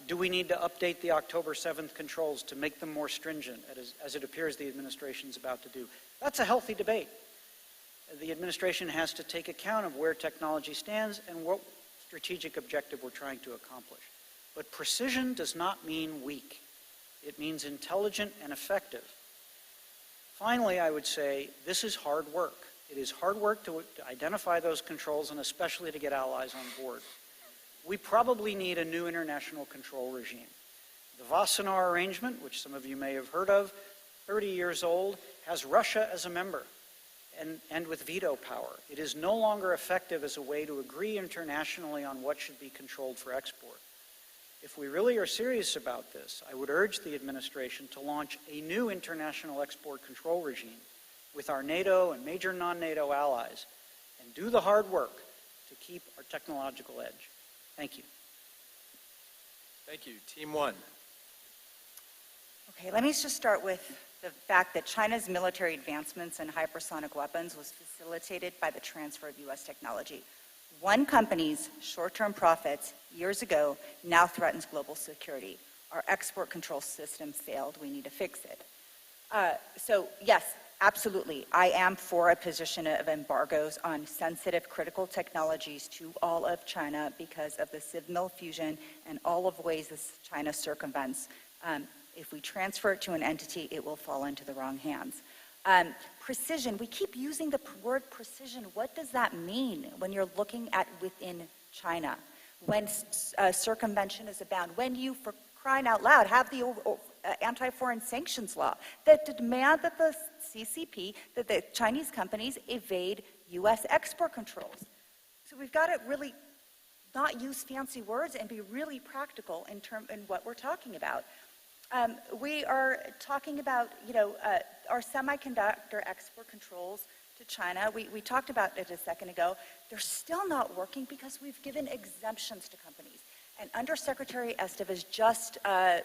Do we need to update the October 7th controls to make them more stringent, as it appears the administration is about to do? That's a healthy debate. The administration has to take account of where technology stands and what strategic objective we're trying to accomplish. But precision does not mean weak. It means intelligent and effective. Finally, I would say this is hard work. It is hard work to identify those controls and especially to get allies on board. We probably need a new international control regime. The Wassenaar Arrangement, which some of you may have heard of, 30 years old, has Russia as a member and with veto power. It is no longer effective as a way to agree internationally on what should be controlled for export. If we really are serious about this, I would urge the administration to launch a new international export control regime with our NATO and major non-NATO allies and do the hard work to keep our technological edge. Thank you. Thank you. Team one. Okay, let me just start with the fact that China's military advancements in hypersonic weapons was facilitated by the transfer of U.S. technology. One company's short-term profits years ago now threatens global security. Our export control system failed. We need to fix it. So yes, absolutely. I am for a position of embargoes on sensitive critical technologies to all of China because of the signal fusion and all of the ways this China circumvents. If we transfer it to an entity, it will fall into the wrong hands. Precision, we keep using the word precision. What does that mean when you're looking at within China? When circumvention is abound? When you, for crying out loud, have the anti-foreign sanctions law that demand that the CCP, that the Chinese companies evade U.S. export controls. So we've got to really not use fancy words and be really practical in what we're talking about. We are talking about, our semiconductor export controls to China. We talked about it a second ago. They're still not working because we've given exemptions to companies. And Undersecretary Estevez just a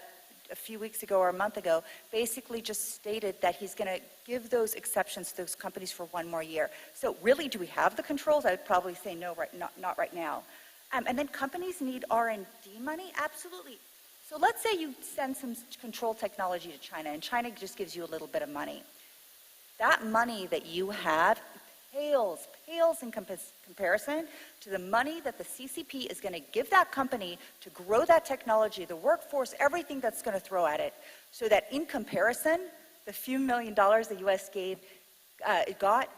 few weeks ago or a month ago basically just stated that he's going to give those exceptions to those companies for 1 more year. So really, do we have the controls? I would probably say no, not right now. And then companies need R&D money? Absolutely. So let's say you send some control technology to China, and China just gives you a little bit of money. That money that you have pales in comparison to the money that the CCP is going to give that company to grow that technology, the workforce, everything that's going to throw at it, so that in comparison, the few $1 million the U.S. got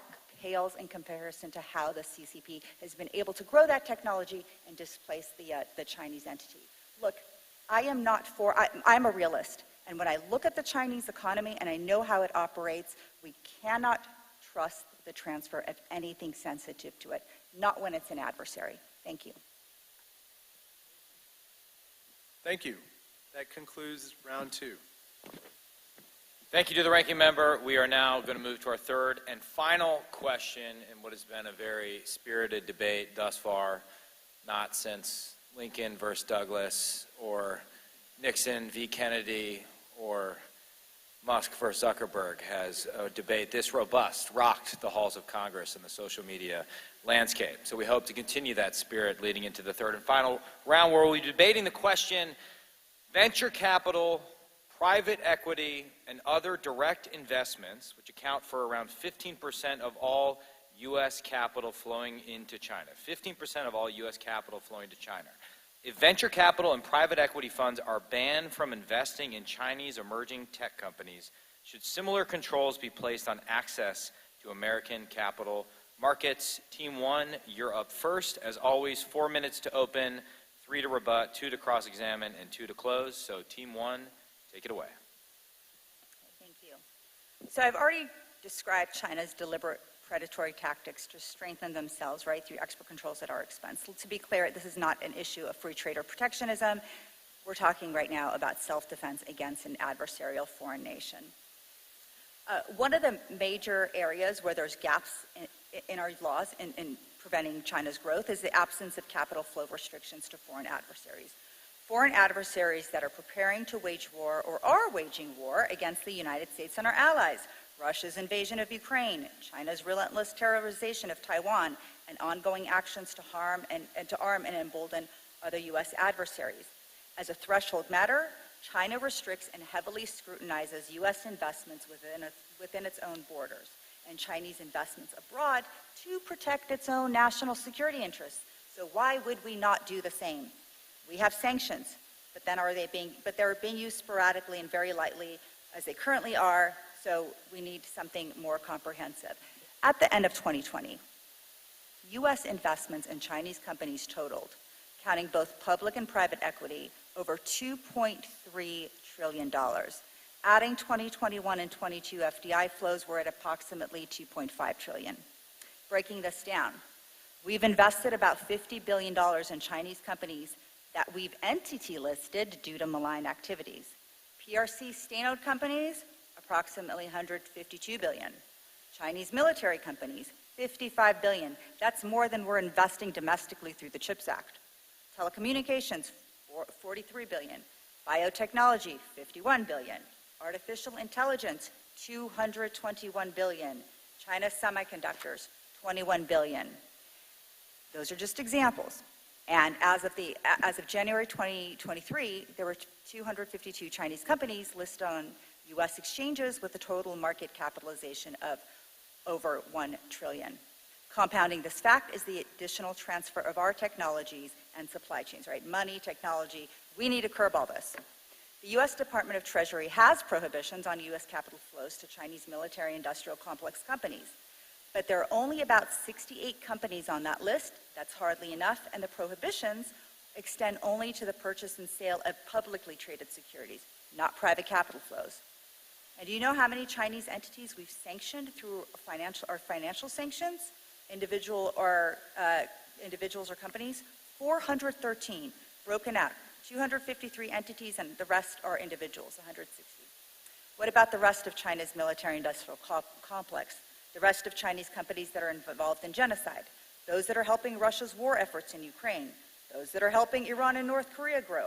pales in comparison to how the CCP has been able to grow that technology and displace the Chinese entity. Look, I'm a realist, and when I look at the Chinese economy and I know how it operates, we cannot trust the transfer of anything sensitive to it, not when it's an adversary. Thank you. Thank you. That concludes round 2. Thank you to the ranking member. We are now going to move to our third and final question in what has been a very spirited debate thus far, not since Lincoln versus Douglas, or Nixon v. Kennedy, or Musk versus Zuckerberg has a debate this robust rocked the halls of Congress and the social media landscape. So we hope to continue that spirit leading into the third and final round, where we'll be debating the question: venture capital, private equity, and other direct investments, which account for around 15% of all U.S. capital flowing into China. 15% of all U.S. capital flowing to China. If venture capital and private equity funds are banned from investing in Chinese emerging tech companies, should similar controls be placed on access to American capital markets? Team 1, you're up first. As always, 4 minutes to open, 3 to rebut, 2 to cross-examine, and 2 to close. So Team 1, take it away. Thank you. So I've already described China's deliberate predatory tactics to strengthen themselves, right, through export controls at our expense. To be clear, this is not an issue of free trade or protectionism. We're talking right now about self-defense against an adversarial foreign nation. One of the major areas where there's gaps in our laws in preventing China's growth is the absence of capital flow restrictions to foreign adversaries. Foreign adversaries that are preparing to wage war or are waging war against the United States and our allies. Russia's invasion of Ukraine, China's relentless terrorization of Taiwan, and ongoing actions to harm and to arm and embolden other U.S. adversaries. As a threshold matter, China restricts and heavily scrutinizes U.S. investments within its own borders and Chinese investments abroad to protect its own national security interests. So why would we not do the same? We have sanctions, but they're being used sporadically and very lightly as they currently are, so we need something more comprehensive. At the end of 2020, U.S. investments in Chinese companies totaled, counting both public and private equity, over $2.3 trillion. Adding 2021 and 22 FDI flows, we're at approximately $2.5 trillion. Breaking this down, we've invested about $50 billion in Chinese companies that we've entity listed due to malign activities. PRC stay-owned companies, approximately $152 billion. Chinese military companies, $55 billion. That's more than we're investing domestically through the CHIPS Act. Telecommunications, $43 billion. Biotechnology, $51 billion. Artificial intelligence, $221 billion. China semiconductors, $21 billion. Those are just examples. And as of January 2023, there were 252 Chinese companies listed on U.S. exchanges with a total market capitalization of over $1 trillion. Compounding this fact is the additional transfer of our technologies and supply chains, right? Money, technology. We need to curb all this. The U.S. Department of Treasury has prohibitions on U.S. capital flows to Chinese military industrial complex companies. But there are only about 68 companies on that list. That's hardly enough, and the prohibitions extend only to the purchase and sale of publicly traded securities, not private capital flows. And do you know how many Chinese entities we've sanctioned through our financial sanctions, individuals or companies? 413, broken out, 253 entities, and the rest are individuals, 160. What about the rest of China's military-industrial complex? The rest of Chinese companies that are involved in genocide, those that are helping Russia's war efforts in Ukraine, those that are helping Iran and North Korea grow,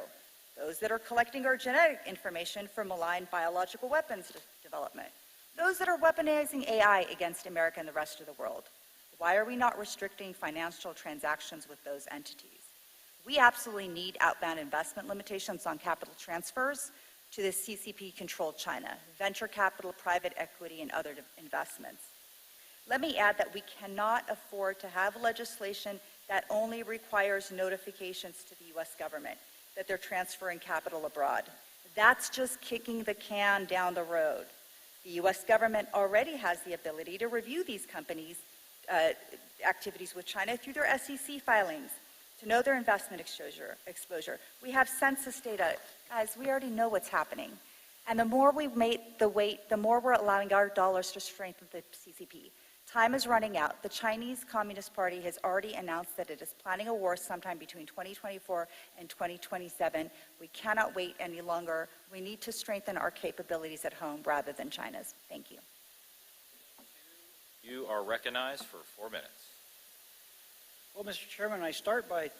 those that are collecting our genetic information for malign biological weapons development, those that are weaponizing AI against America and the rest of the world. Why are we not restricting financial transactions with those entities? We absolutely need outbound investment limitations on capital transfers to the CCP-controlled China, venture capital, private equity, and other investments. Let me add that we cannot afford to have legislation that only requires notifications to the U.S. government that they're transferring capital abroad. That's just kicking the can down the road. The U.S. government already has the ability to review these companies' activities with China through their SEC filings, to know their investment exposure. We have census data. Guys, we already know what's happening. And the more we make the weight, the more we're allowing our dollars to strengthen the CCP. Time is running out. The Chinese Communist Party has already announced that it is planning a war sometime between 2024 and 2027. We cannot wait any longer. We need to strengthen our capabilities at home rather than China's. Thank you. You are recognized for 4 minutes. Well, Mr. Chairman, I start by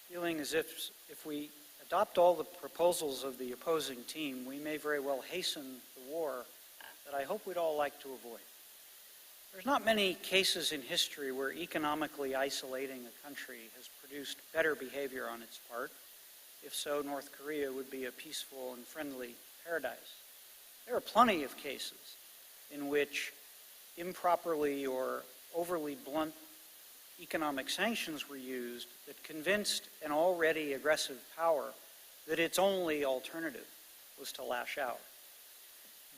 feeling as if we adopt all the proposals of the opposing team, we may very well hasten the war that I hope we'd all like to avoid. There's not many cases in history where economically isolating a country has produced better behavior on its part. If so, North Korea would be a peaceful and friendly paradise. There are plenty of cases in which improperly or overly blunt economic sanctions were used that convinced an already aggressive power that its only alternative was to lash out.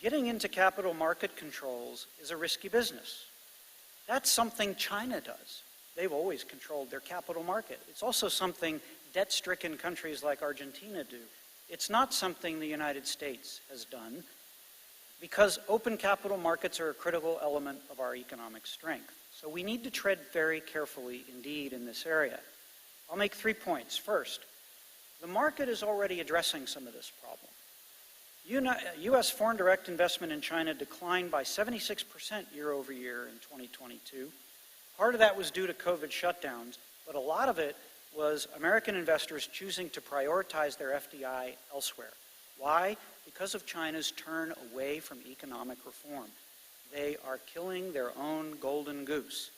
Getting into capital market controls is a risky business. That's something China does. They've always controlled their capital market. It's also something debt-stricken countries like Argentina do. It's not something the United States has done. because open capital markets are a critical element of our economic strength. So we need to tread very carefully indeed in this area. I'll make 3 points. First, the market is already addressing some of this problem. U.S. foreign direct investment in China declined by 76% year over year in 2022. Part of that was due to COVID shutdowns, but a lot of it was American investors choosing to prioritize their FDI elsewhere. Why? Because of China's turn away from economic reform. They are killing their own golden goose.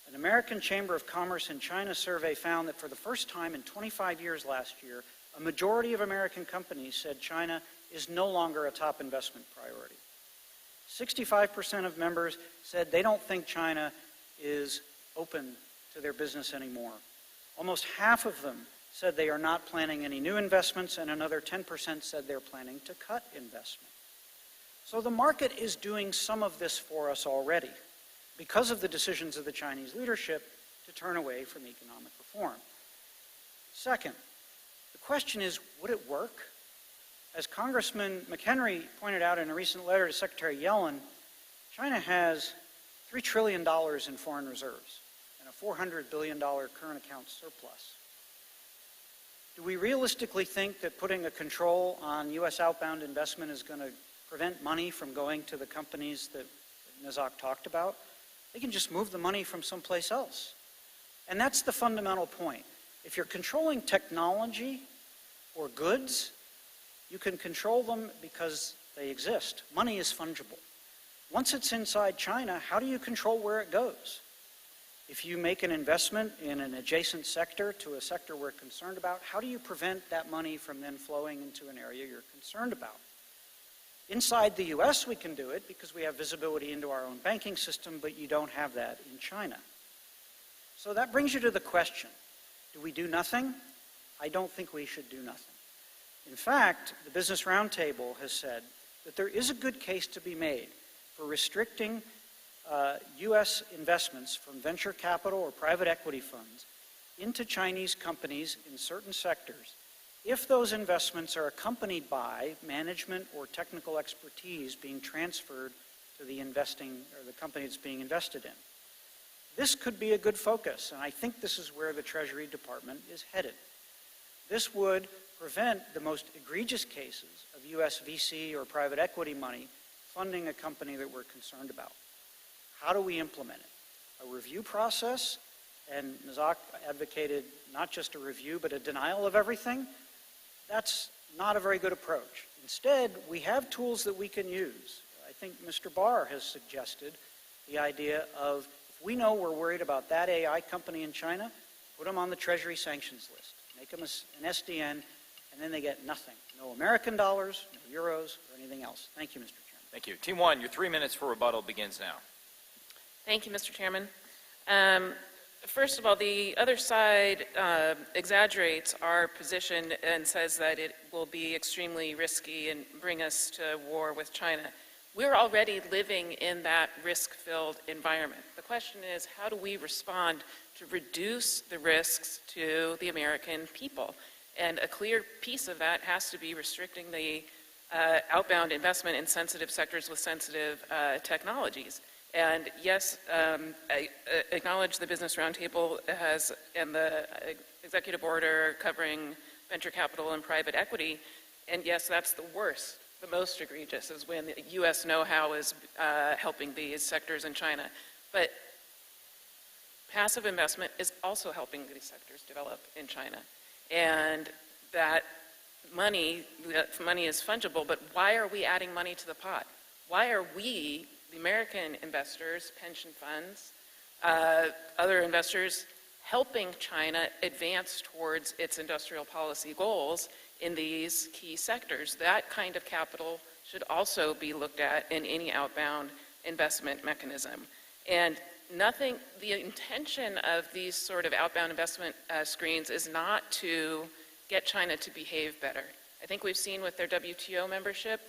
An American Chamber of Commerce in China survey found that for the first time in 25 years last year, a majority of American companies said China is no longer a top investment priority. 65% of members said they don't think China is open to their business anymore. Almost half of them said they are not planning any new investments, and another 10% said they're planning to cut investment. So the market is doing some of this for us already because of the decisions of the Chinese leadership to turn away from economic reform. Second, the question is, would it work? As Congressman McHenry pointed out in a recent letter to Secretary Yellen, China has $3 trillion in foreign reserves and a $400 billion current account surplus. Do we realistically think that putting a control on U.S. outbound investment is going to prevent money from going to the companies that Nazak talked about? They can just move the money from someplace else. And that's the fundamental point. If you're controlling technology or goods, you can control them because they exist. Money is fungible. Once it's inside China, how do you control where it goes? If you make an investment in an adjacent sector to a sector we're concerned about, how do you prevent that money from then flowing into an area you're concerned about? Inside the US, we can do it because we have visibility into our own banking system, but you don't have that in China. So that brings you to the question, do we do nothing? I don't think we should do nothing. In fact, the Business Roundtable has said that there is a good case to be made for restricting U.S. investments from venture capital or private equity funds into Chinese companies in certain sectors if those investments are accompanied by management or technical expertise being transferred to the company that's being invested in. This could be a good focus, and I think this is where the Treasury Department is headed. This would prevent the most egregious cases of U.S. VC or private equity money funding a company that we're concerned about. How do we implement it? A review process, and Nazak advocated not just a review, but a denial of everything. That's not a very good approach. Instead, we have tools that we can use. I think Mr. Barr has suggested the idea of, if we know we're worried about that AI company in China, put them on the Treasury sanctions list. Make them an SDN, and then they get nothing. No American dollars, no euros, or anything else. Thank you, Mr. Chairman. Thank you. Team one, your 3 minutes for rebuttal begins now. Thank you, Mr. Chairman. First of all, the other side exaggerates our position and says that it will be extremely risky and bring us to war with China. We're already living in that risk-filled environment. The question is, how do we respond to reduce the risks to the American people? And a clear piece of that has to be restricting the outbound investment in sensitive sectors with sensitive technologies. And yes, I acknowledge the Business Roundtable has, and the executive order covering venture capital and private equity, and yes, that's the worst. The most egregious is when the U.S. know-how is helping these sectors in China. But passive investment is also helping these sectors develop in China. And that money is fungible, but why are we adding money to the pot? Why are we, the American investors, pension funds, other investors, helping China advance towards its industrial policy goals in these key sectors? That kind of capital should also be looked at in any outbound investment mechanism. And the intention of these sort of outbound investment screens is not to get China to behave better. I think we've seen with their WTO membership,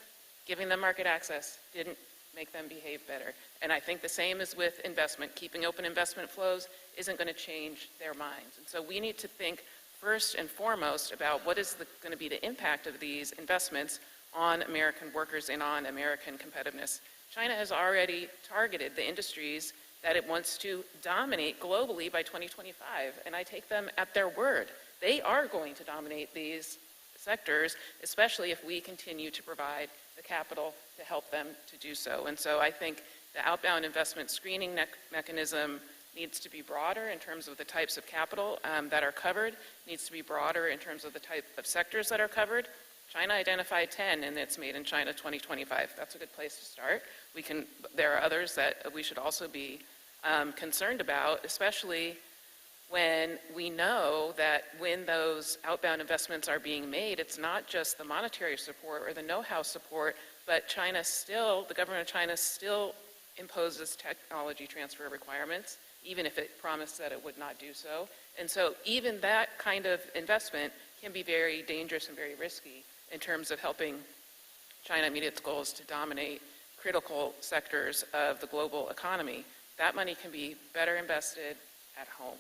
giving them market access didn't make them behave better. And I think the same is with investment. Keeping open investment flows isn't going to change their minds. And so we need to think first and foremost about what is going to be the impact of these investments on American workers and on American competitiveness. China has already targeted the industries that it wants to dominate globally by 2025, and I take them at their word. They are going to dominate these sectors, especially if we continue to provide the capital to help them to do so. And so I think the outbound investment screening mechanism needs to be broader in terms of the types of capital that are covered, needs to be broader in terms of the type of sectors that are covered. China identified 10 in its Made in China 2025. That's a good place to start. There are others that we should also be concerned about, especially when we know that when those outbound investments are being made, it's not just the monetary support or the know-how support, but the government of China still imposes technology transfer requirements, even if it promised that it would not do so. And so even that kind of investment can be very dangerous and very risky in terms of helping China meet its goals to dominate critical sectors of the global economy. That money can be better invested at home.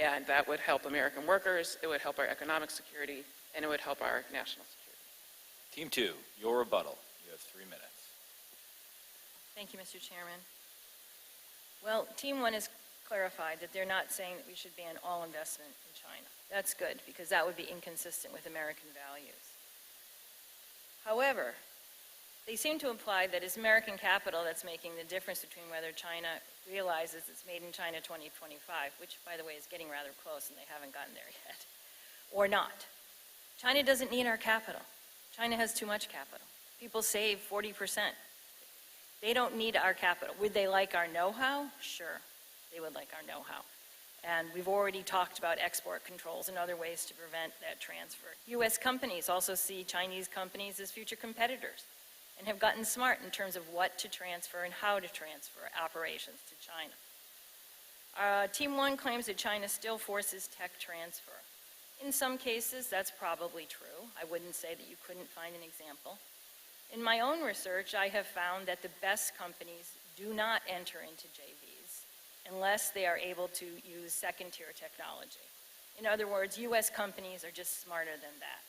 And that would help American workers, it would help our economic security, and it would help our national security. Team 2, your rebuttal. You have 3 minutes. Thank you, Mr. Chairman. Well, Team 1 has clarified that they're not saying that we should ban all investment in China. That's good, because that would be inconsistent with American values. However, they seem to imply that it's American capital that's making the difference between whether China realizes it's Made in China 2025, which, by the way, is getting rather close and they haven't gotten there yet, or not. China doesn't need our capital. China has too much capital. People save 40%. They don't need our capital. Would they like our know-how? Sure, they would like our know-how. And we've already talked about export controls and other ways to prevent that transfer. U.S. companies also see Chinese companies as future competitors and have gotten smart in terms of what to transfer and how to transfer operations to China. Team 1 claims that China still forces tech transfer. In some cases, that's probably true. I wouldn't say that you couldn't find an example. In my own research, I have found that the best companies do not enter into JVs unless they are able to use second-tier technology. In other words, U.S. companies are just smarter than that.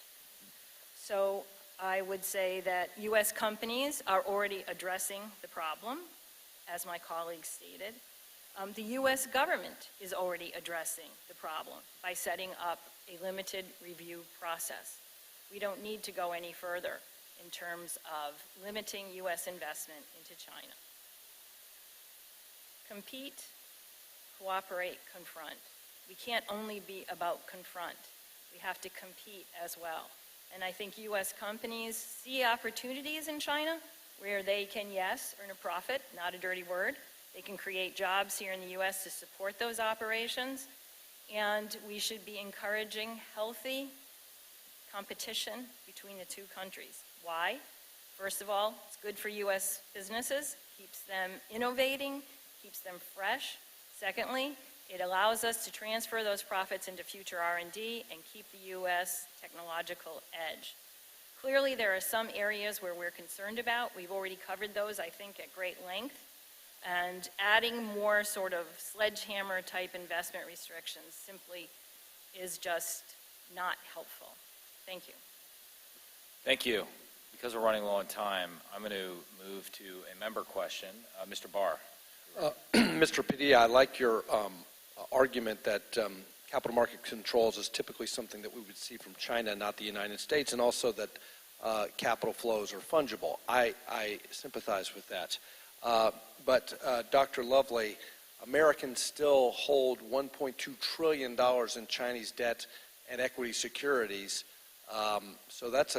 So I would say that U.S. companies are already addressing the problem, as my colleague stated. The U.S. government is already addressing the problem by setting up a limited review process. We don't need to go any further in terms of limiting U.S. investment into China. Compete, cooperate, confront. We can't only be about confront. We have to compete as well. And I think U.S. companies see opportunities in China where they can, yes, earn a profit, not a dirty word. They can create jobs here in the U.S. to support those operations. And we should be encouraging healthy competition between the two countries. Why? First of all, it's good for U.S. businesses, keeps them innovating, keeps them fresh. Secondly, it allows us to transfer those profits into future R&D and keep the U.S. technological edge. Clearly, there are some areas where we're concerned about. We've already covered those, I think, at great length. And adding more sort of sledgehammer-type investment restrictions simply is just not helpful. Thank you. Thank you. Because we're running low on time, I'm going to move to a member question. Mr. Barr. Mr. Padilla, I like your argument that capital market controls is typically something that we would see from China, not the United States, and also that capital flows are fungible. I sympathize with that. But Dr. Lovely, Americans still hold $1.2 trillion in Chinese debt and equity securities. So that's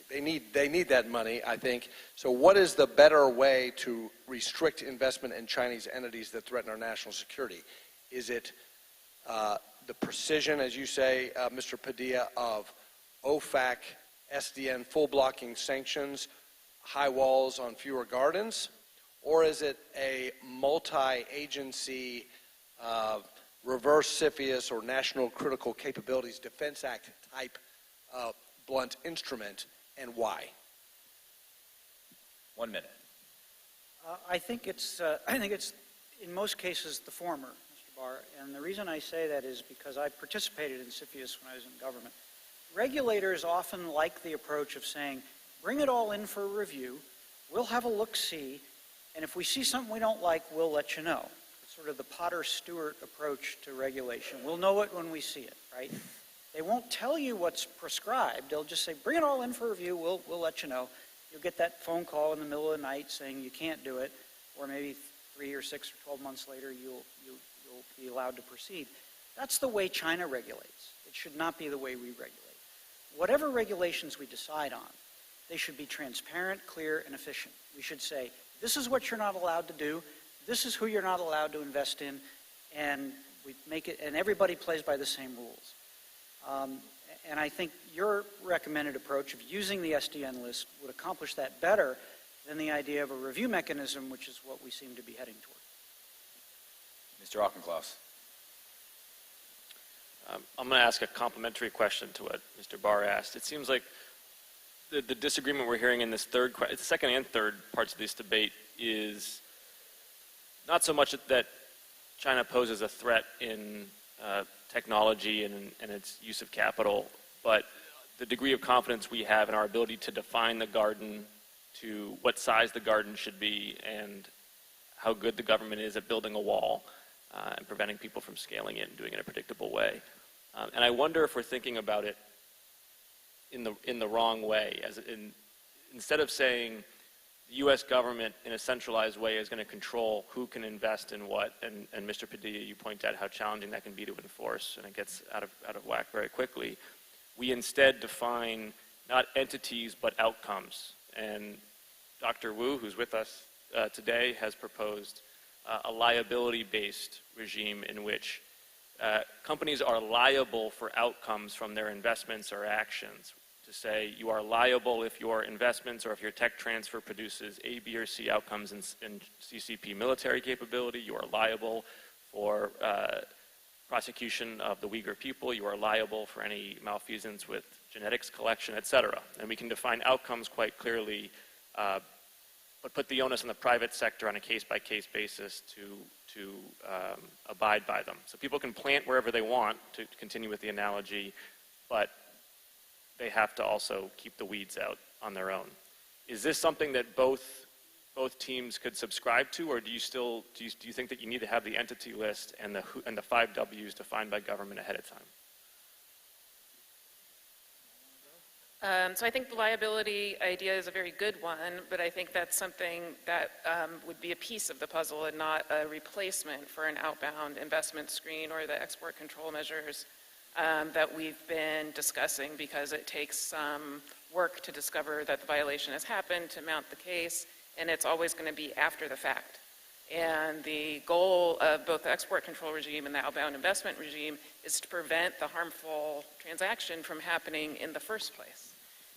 they need that money, I think. So what is the better way to restrict investment in Chinese entities that threaten our national security? Is it the precision, as you say, Mr. Padilla, of OFAC, SDN, full blocking sanctions, high walls on fewer gardens? Or is it a multi-agency reverse CFIUS or National Critical Capabilities Defense Act type blunt instrument, and why? 1 minute. I think it's in most cases the former, Mr. Barr, and the reason I say that is because I participated in CFIUS when I was in government. regulators often like the approach of saying, bring it all in for a review, we'll have a look-see, and if we see something we don't like, we'll let you know. It's sort of the Potter-Stewart approach to regulation. We'll know it when we see it, right? They won't tell you what's prescribed. They'll just say, bring it all in for review, we'll let you know. You'll get that phone call in the middle of the night saying you can't do it, or maybe 3 or 6 or 12 months later you'll be allowed to proceed. That's the way China regulates. It should not be the way we regulate. Whatever regulations we decide on, they should be transparent, clear, and efficient. We should say, this is what you're not allowed to do, this is who you're not allowed to invest in, and we make it, and everybody plays by the same rules. And I think your recommended approach of using the SDN list would accomplish that better than the idea of a review mechanism, which is what we seem to be heading toward. Mr. Auchincloss. I'm going to ask a complementary question to what Mr. Barr asked. It seems like the disagreement we're hearing in this the second and third parts of this debate is not so much that China poses a threat in technology and its use of capital, but the degree of confidence we have in our ability to define the garden, to what size the garden should be, and how good the government is at building a wall and preventing people from scaling it and doing it in a predictable way. And I wonder if we're thinking about it in the wrong way. Instead of saying the U.S. government in a centralized way is going to control who can invest in what, and Mr. Padilla, you point out how challenging that can be to enforce, and it gets out of whack very quickly. We instead define not entities but outcomes. And Dr. Wu, who's with us today, has proposed a liability-based regime in which companies are liable for outcomes from their investments or actions. To say you are liable if your investments or if your tech transfer produces A, B, or C outcomes in CCP military capability. You are liable for prosecution of the Uyghur people. You are liable for any malfeasance with genetics collection, et cetera. And we can define outcomes quite clearly, but put the onus on the private sector on a case-by-case basis to abide by them. So people can plant wherever they want, to continue with the analogy, but they have to also keep the weeds out on their own. Is this something that both teams could subscribe to, or do you think that you need to have the entity list and the 5 Ws defined by government ahead of time? So I think the liability idea is a very good one, but I think that's something that would be a piece of the puzzle and not a replacement for an outbound investment screen or the export control measures that we've been discussing, because it takes some work to discover that the violation has happened, to mount the case, and it's always going to be after the fact. And the goal of both the export control regime and the outbound investment regime is to prevent the harmful transaction from happening in the first place.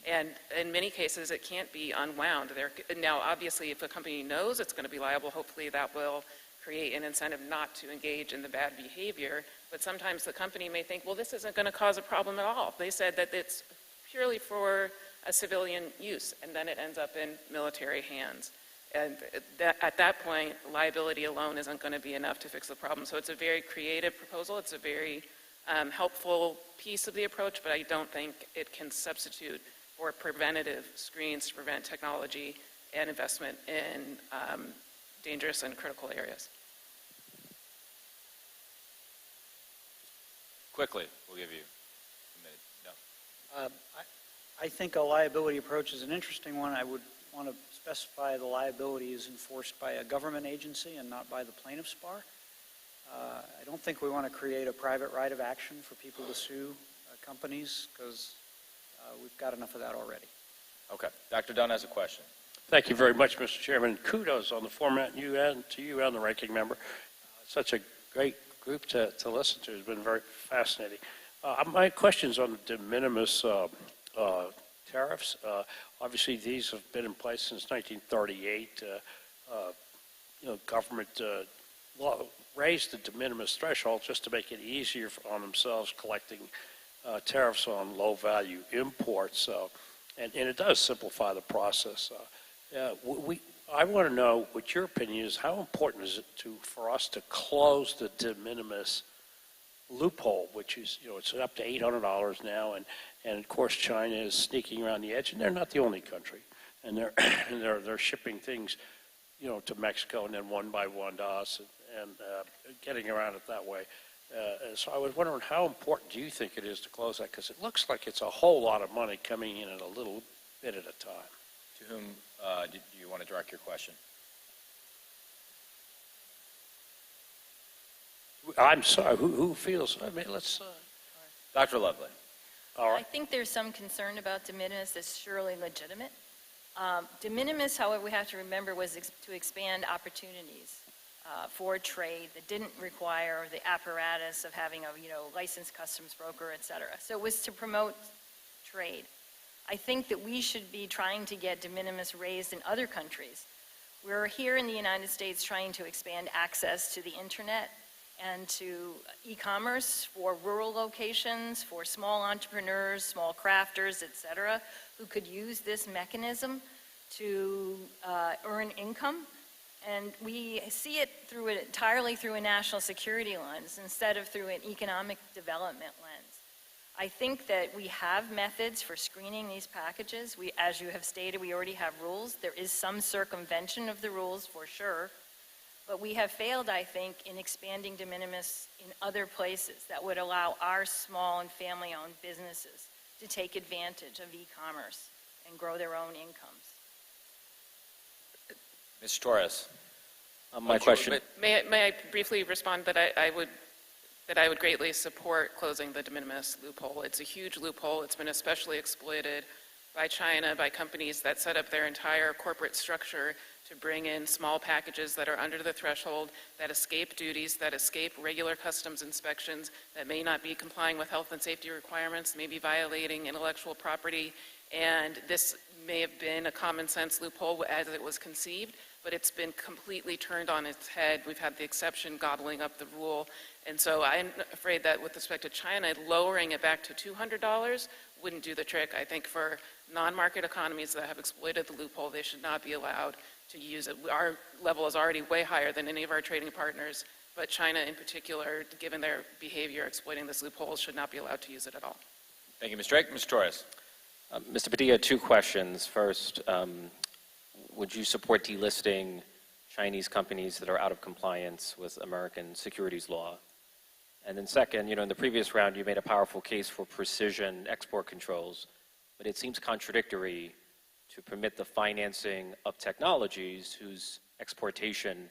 And in many cases, it can't be unwound. Now, obviously, if a company knows it's going to be liable, hopefully that will create an incentive not to engage in the bad behavior. But sometimes the company may think, well, this isn't going to cause a problem at all. They said that it's purely for a civilian use, and then it ends up in military hands. And at that point, liability alone isn't going to be enough to fix the problem. So it's a very creative proposal. It's a very helpful piece of the approach, but I don't think it can substitute for preventative screens to prevent technology and investment in dangerous and critical areas. Quickly, we'll give you a minute. No. I think a liability approach is an interesting one. I would want to specify the liability is enforced by a government agency and not by the plaintiff's bar. I don't think we want to create a private right of action for people to sue companies, because we've got enough of that already. Okay. Dr. Dunn has a question. Thank you very much, Mr. Chairman. Kudos on the format to you and the ranking member. Such a great group to listen to. It's been very fascinating. My question's on the de minimis tariffs. Obviously, these have been in place since 1938. Government raised the de minimis threshold just to make it easier on themselves collecting tariffs on low-value imports, and it does simplify the process. I want to know what your opinion is. How important is it for us to close the de minimis loophole, which is, it's up to $800 now, and of course China is sneaking around the edge, and they're not the only country, and they're shipping things, to Mexico and then one by one to us, and getting around it that way. So I was wondering, how important do you think it is to close that? Because it looks like it's a whole lot of money coming in at a little bit at a time. To whom do you want to direct your question? I'm sorry, who feels, let's... Dr. Lovely. All I right. think there's some concern about de minimis that's surely legitimate. De minimis, however, we have to remember, was to expand opportunities for trade that didn't require the apparatus of having a licensed customs broker, et cetera. So it was to promote trade. I think that we should be trying to get de minimis raised in other countries. We're here in the United States trying to expand access to the internet and to e-commerce for rural locations, for small entrepreneurs, small crafters, et cetera, who could use this mechanism to earn income. And we see it entirely through a national security lens instead of through an economic development lens. I think that we have methods for screening these packages. As you have stated, we already have rules. There is some circumvention of the rules for sure. But we have failed, I think, in expanding de minimis in other places that would allow our small and family-owned businesses to take advantage of e-commerce and grow their own incomes. Ms. Torres. My question. May I briefly respond that I would greatly support closing the de minimis loophole. It's a huge loophole. It's been especially exploited by China, by companies that set up their entire corporate structure to bring in small packages that are under the threshold, that escape duties, that escape regular customs inspections, that may not be complying with health and safety requirements, may be violating intellectual property. And this may have been a common sense loophole as it was conceived, but it's been completely turned on its head. We've had the exception gobbling up the rule. And so I'm afraid that with respect to China, lowering it back to $200 wouldn't do the trick. I think for non-market economies that have exploited the loophole, they should not be allowed to use it. Our level is already way higher than any of our trading partners, but China in particular, given their behavior exploiting this loophole, should not be allowed to use it at all. Thank you, Ms. Drake. Ms. Torres. Mr. Padilla, two questions. First, would you support delisting Chinese companies that are out of compliance with American securities law? And then second, in the previous round, you made a powerful case for precision export controls, but it seems contradictory to permit the financing of technologies whose exportation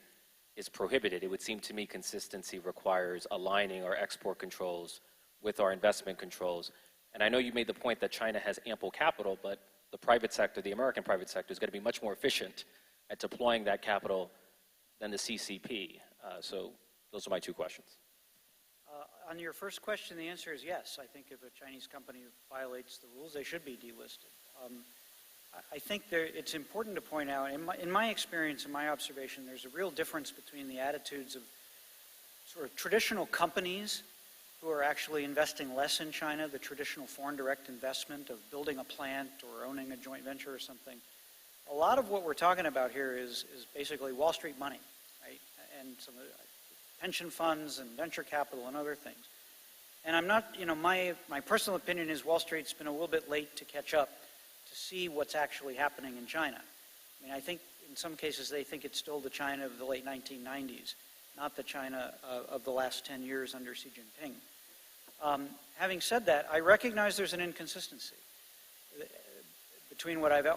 is prohibited. It would seem to me consistency requires aligning our export controls with our investment controls. And I know you made the point that China has ample capital, but the private sector, the American private sector, is going to be much more efficient at deploying that capital than the CCP. So those are my two questions. On your first question, the answer is yes. I think if a Chinese company violates the rules, they should be delisted. I think it's important to point out, in my experience, in my observation, there's a real difference between the attitudes of sort of traditional companies who are actually investing less in China, the traditional foreign direct investment of building a plant or owning a joint venture or something. A lot of what we're talking about here is basically Wall Street money, right? And some of the pension funds and venture capital and other things. And I'm not, my personal opinion is Wall Street's been a little bit late to catch up to see what's actually happening in China. I mean, I think in some cases they think it's still the China of the late 1990s, not the China of the last 10 years under Xi Jinping. Having said that, I recognize there's an inconsistency between what I've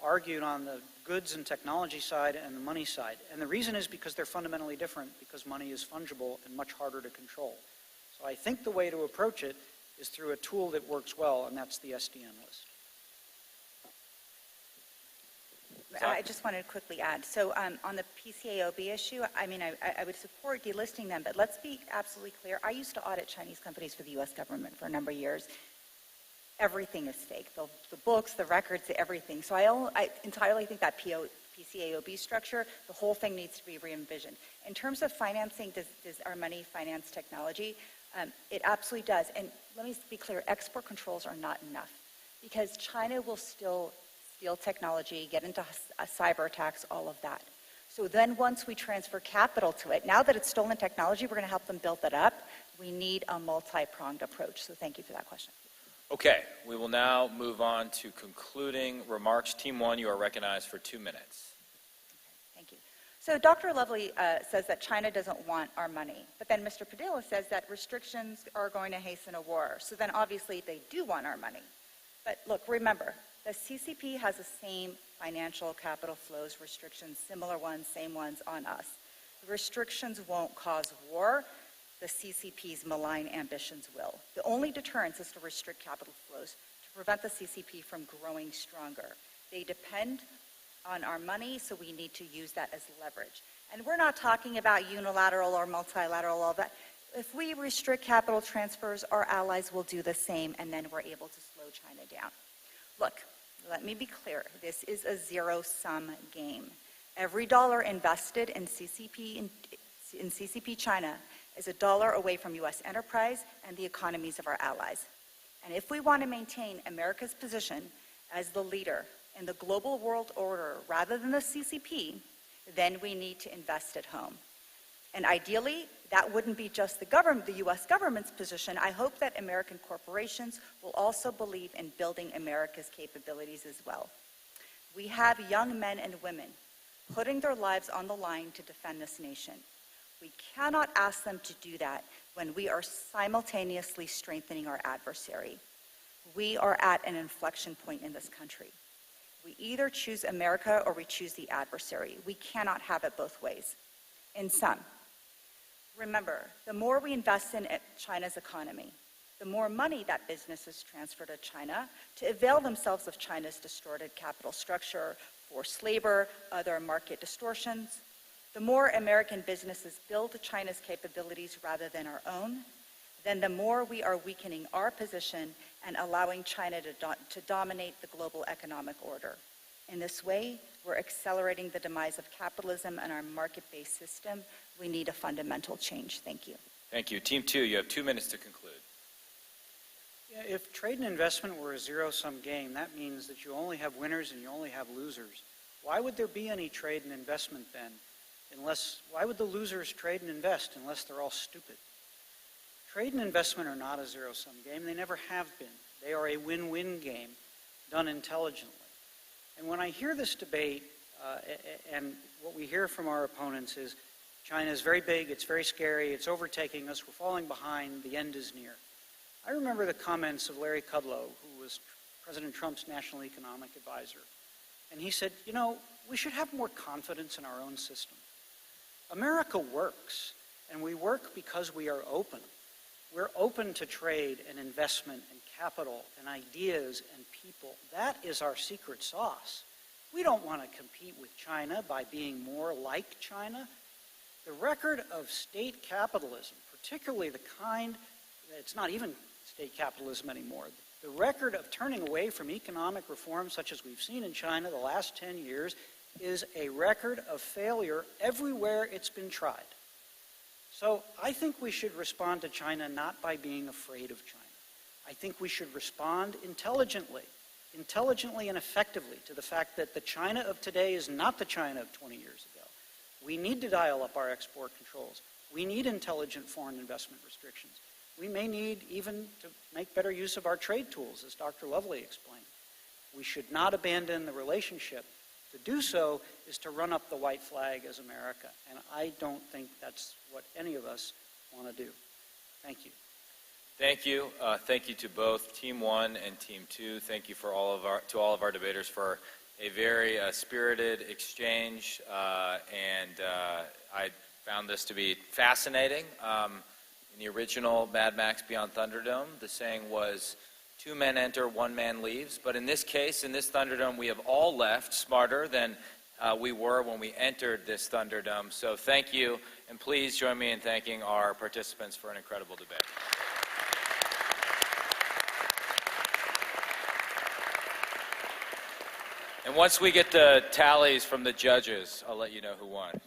argued on the goods and technology side and the money side. And the reason is because they're fundamentally different, because money is fungible and much harder to control. So I think the way to approach it is through a tool that works well, and that's the SDN list. I just wanted to quickly add. So on the PCAOB issue, I mean, I would support delisting them, but let's be absolutely clear. I used to audit Chinese companies for the U.S. government for a number of years. Everything is fake. The books, the records, everything. So I entirely think that PCAOB structure, the whole thing needs to be re-envisioned. In terms of financing, does our money finance technology? It absolutely does. And let me be clear, export controls are not enough because China will still steal technology, get into cyber attacks, all of that. So then once we transfer capital to it, now that it's stolen technology, we're going to help them build that up. We need a multi-pronged approach. So thank you for that question. Okay, we will now move on to concluding remarks. Team 1, you are recognized for 2 minutes. Thank you. So Dr. Lovely says that China doesn't want our money, but then Mr. Padilla says that restrictions are going to hasten a war. So then obviously they do want our money. But look, remember, the CCP has the same financial capital flows restrictions, similar ones, same ones on us. The restrictions won't cause war. The CCP's malign ambitions will. The only deterrence is to restrict capital flows to prevent the CCP from growing stronger. They depend on our money, so we need to use that as leverage. And we're not talking about unilateral or multilateral, all that. If we restrict capital transfers, our allies will do the same, and then we're able to slow China down. Look, let me be clear. This is a zero-sum game. Every dollar invested in CCP China is a dollar away from U.S. enterprise and the economies of our allies. And if we want to maintain America's position as the leader in the global world order rather than the CCP, then we need to invest at home. And ideally, that wouldn't be just the U.S. government's position. I hope that American corporations will also believe in building America's capabilities as well. We have young men and women putting their lives on the line to defend this nation. We cannot ask them to do that when we are simultaneously strengthening our adversary. We are at an inflection point in this country. We either choose America or we choose the adversary. We cannot have it both ways. In sum, remember, the more we invest in China's economy, the more money that businesses transfer to China to avail themselves of China's distorted capital structure, forced labor, other market distortions. The more American businesses build China's capabilities rather than our own, then the more we are weakening our position and allowing China to dominate the global economic order. In this way, we're accelerating the demise of capitalism and our market-based system. We need a fundamental change. Thank you. Thank you. Team 2, you have 2 minutes to conclude. Yeah, if trade and investment were a zero-sum game, that means that you only have winners and you only have losers. Why would there be any trade and investment then? Why would the losers trade and invest unless they're all stupid? Trade and investment are not a zero-sum game. They never have been. They are a win-win game done intelligently. And when I hear this debate, and what we hear from our opponents is China is very big, it's very scary, it's overtaking us, we're falling behind, the end is near. I remember the comments of Larry Kudlow, who was President Trump's national economic advisor. And he said, you know, we should have more confidence in our own system. America works, and we work because we are open. We're open to trade and investment and capital and ideas and people. That is our secret sauce. We don't want to compete with China by being more like China. The record of state capitalism, particularly the kind, it's not even state capitalism anymore, the record of turning away from economic reform such as we've seen in China the last 10 years is a record of failure everywhere it's been tried. So I think we should respond to China not by being afraid of China. I think we should respond intelligently and effectively to the fact that the China of today is not the China of 20 years ago. We need to dial up our export controls. We need intelligent foreign investment restrictions. We may need even to make better use of our trade tools, as Dr. Lovely explained. We should not abandon the relationship. To do so is to run up the white flag as America, and I don't think that's what any of us want to do. Thank you. Thank you. Thank you to both Team 1 and Team 2. Thank you for all of our debaters for a very spirited exchange, and I found this to be fascinating. In the original Mad Max Beyond Thunderdome, the saying was, 2 men enter, 1 man leaves. But in this case, in this Thunderdome, we have all left smarter than we were when we entered this Thunderdome. So thank you, and please join me in thanking our participants for an incredible debate. And once we get the tallies from the judges, I'll let you know who won.